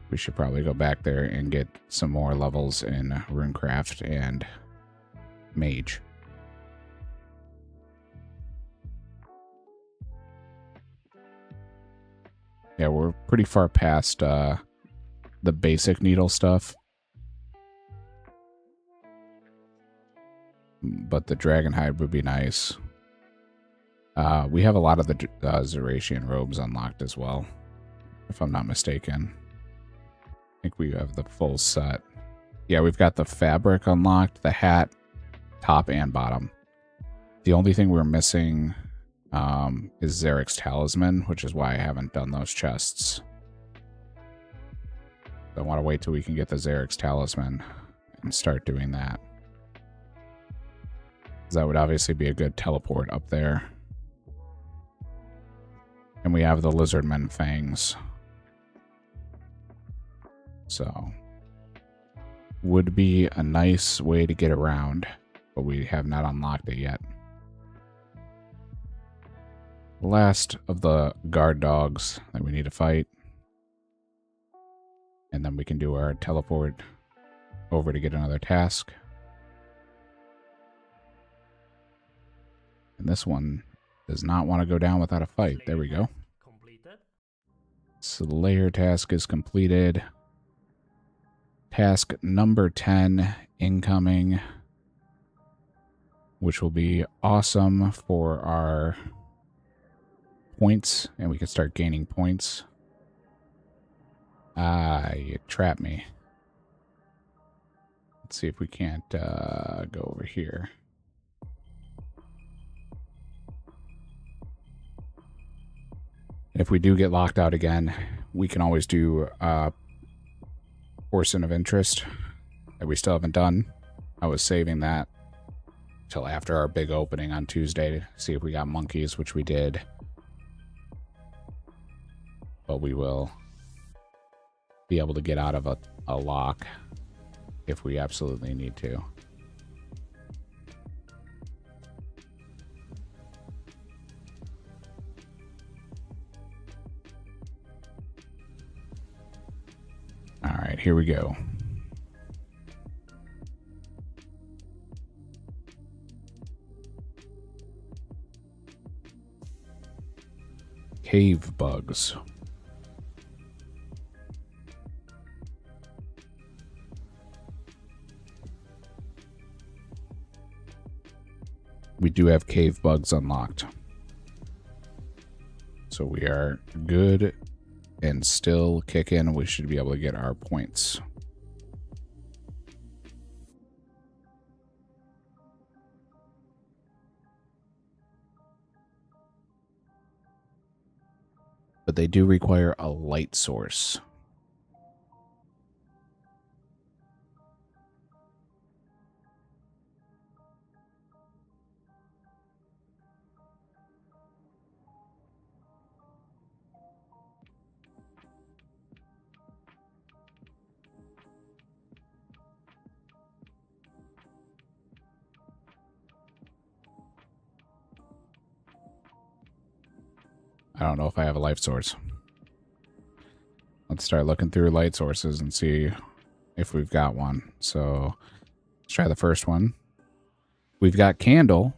Speaker 1: We should probably go back there and get some more levels in Runecraft and Mage. Yeah, we're pretty far past the basic needle stuff. But the Dragonhide would be nice. We have a lot of the Zeratian robes unlocked as well, if I'm not mistaken. I think we have the full set. Yeah, we've got the fabric unlocked, the hat, top and bottom. The only thing we're missing is Zarek's Talisman, which is why I haven't done those chests. I want to wait till we can get the Zarek's Talisman and start doing that. That would obviously be a good teleport up there. And we have the Lizardman Fangs. So, would be a nice way to get around, but we have not unlocked it yet. Last of the guard dogs that we need to fight. And then we can do our teleport over to get another task. And this one does not want to go down without a fight. There we go.
Speaker 3: Completed.
Speaker 1: Slayer task is completed. Task number 10 incoming, which will be awesome for our points, and we can start gaining points. Ah, you trapped me. Let's see if we can't go over here. If we do get locked out again, we can always do Person of Interest that we still haven't done. I was saving that till after our big opening on Tuesday to see if we got monkeys, which we did. But we will be able to get out of a lock if we absolutely need to. All right, here we go. Cave bugs. We do have cave bugs unlocked. So we are good and still kicking. We should be able to get our points. But they do require a light source. I don't know if I have a life source. Let's start looking through light sources and see if we've got one. So let's try the first one. We've got candle,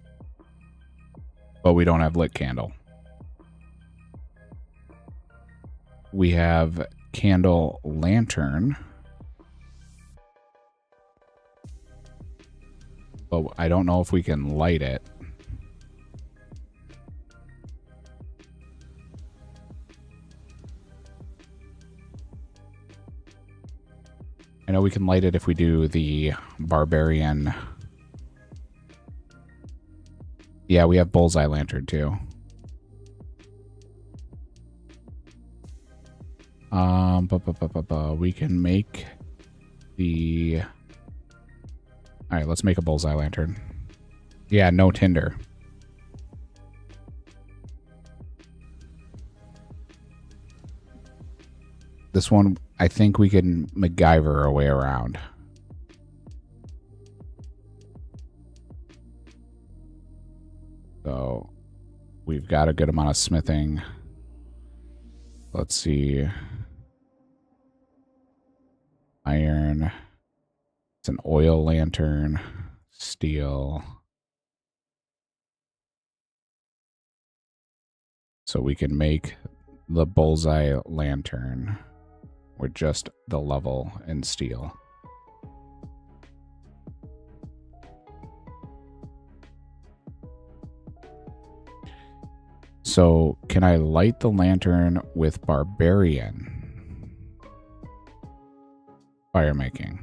Speaker 1: but we don't have lit candle. We have candle lantern, but I don't know if we can light it. I know we can light it if we do the barbarian. Yeah, we have bullseye lantern too. We can make the... All right, let's make a bullseye lantern. Yeah, no tinder. This one, I think we can MacGyver our way around. So we've got a good amount of smithing. Let's see. Iron. It's an oil lantern. Steel. So we can make the bullseye lantern. We're just the level in steel. So can I light the lantern with barbarian fire making?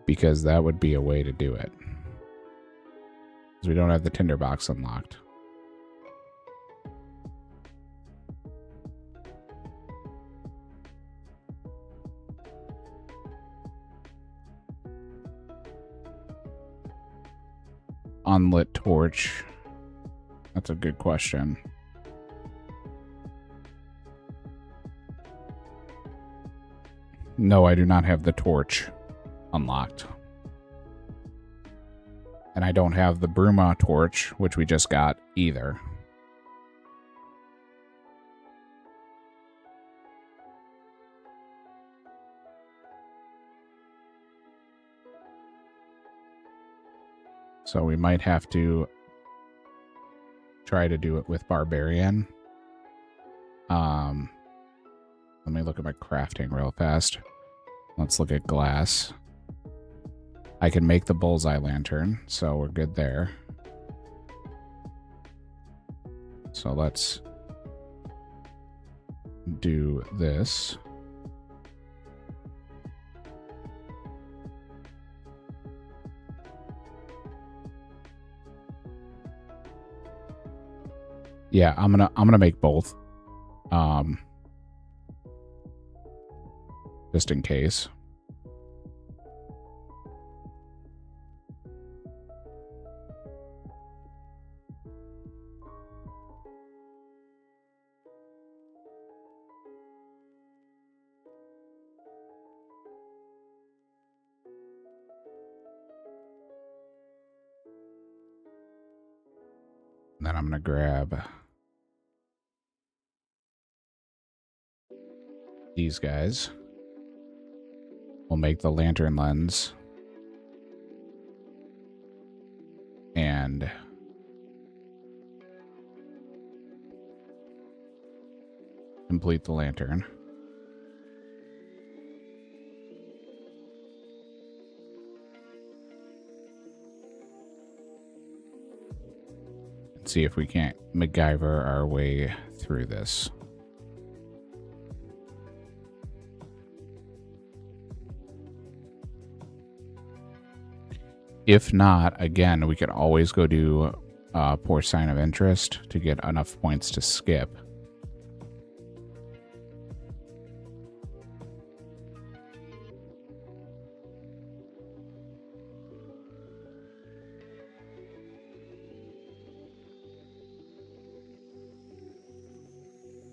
Speaker 1: Because that would be a way to do it. Because we don't have the tinderbox unlocked. Unlit torch. That's a good question. No, I do not have the torch unlocked. And I don't have the Bruma torch, which we just got either. So we might have to try to do it with Barbarian. Let me look at my crafting real fast. Let's look at glass. I can make the bullseye lantern, so we're good there. So let's do this. Yeah, I'm gonna make both. Just in case. And then I'm gonna grab these guys. We'll make the lantern lens. And complete the lantern. See if we can't MacGyver our way through this. If not, again, we can always go do Poor Sign of Interest to get enough points to skip.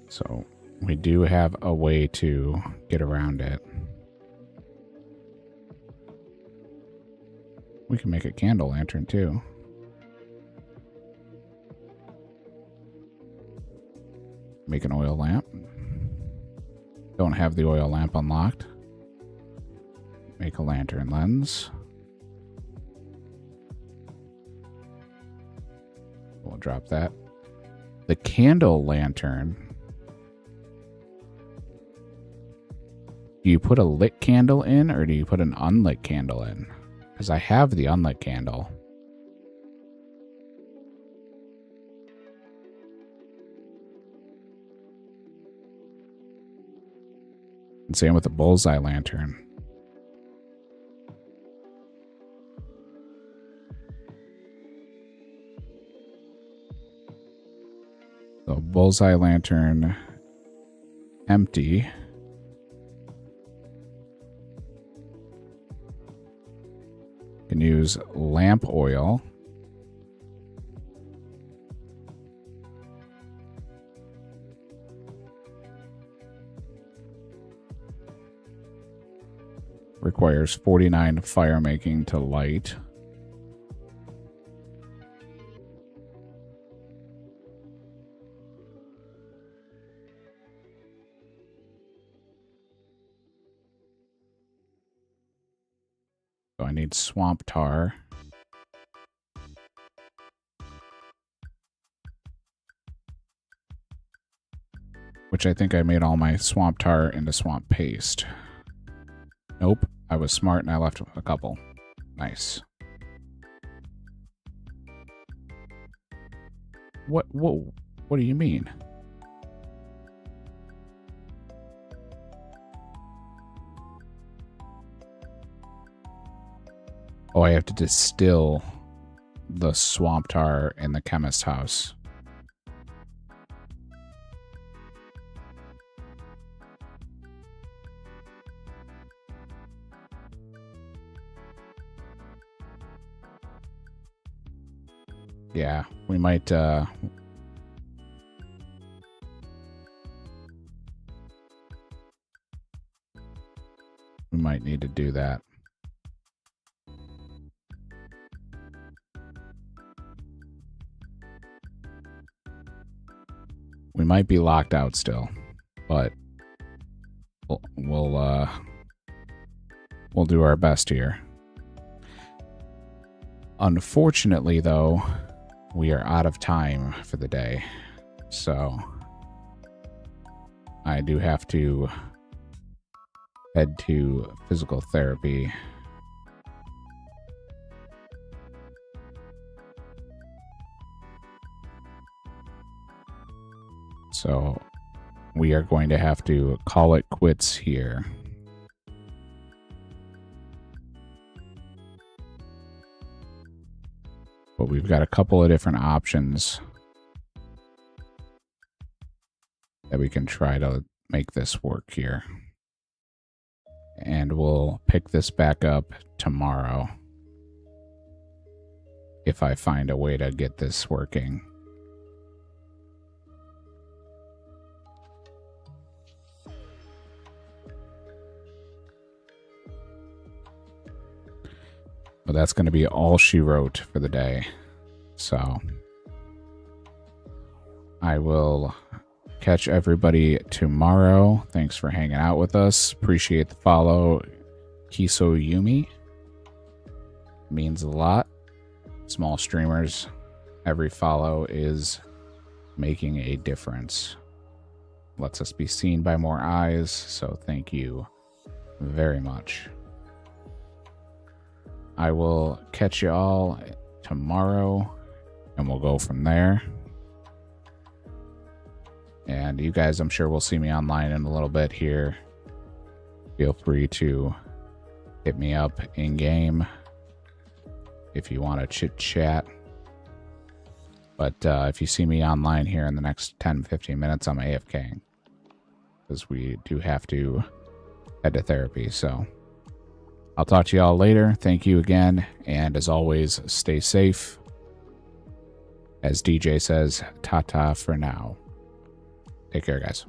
Speaker 1: So we do have a way to get around it. We can make a candle lantern too. Make an oil lamp. Don't have the oil lamp unlocked. Make a lantern lens. We'll drop that. The candle lantern. Do you put a lit candle in or do you put an unlit candle in? Because I have the unlit candle. And same with the bullseye lantern. So bullseye lantern empty. Can use lamp oil. Requires 49 fire making to light. So I need swamp tar. Which I think I made all my swamp tar into swamp paste. Nope, I was smart and I left a couple. Nice. What do you mean? Oh, I have to distill the swamp tar in the chemist's house. Yeah, we might need to do that. We might be locked out still, but we'll do our best here. Unfortunately, though, we are out of time for the day. So I do have to head to physical therapy. So we are going to have to call it quits here. But we've got a couple of different options that we can try to make this work here. And we'll pick this back up tomorrow if I find a way to get this working. But that's going to be all she wrote for the day. So I will catch everybody tomorrow. Thanks for hanging out with us. Appreciate the follow, Kiso Yumi. Means a lot. Small streamers, every follow is making a difference. Lets us be seen by more eyes, so thank you very much. I will catch you all tomorrow, and we'll go from there. And you guys, I'm sure will see me online in a little bit here. Feel free to hit me up in-game if you want to chit-chat. But if you see me online here in the next 10-15 minutes, I'm AFKing. Because we do have to head to therapy, so I'll talk to you all later. Thank you again, and as always, stay safe. As DJ says, ta-ta for now. Take care, guys.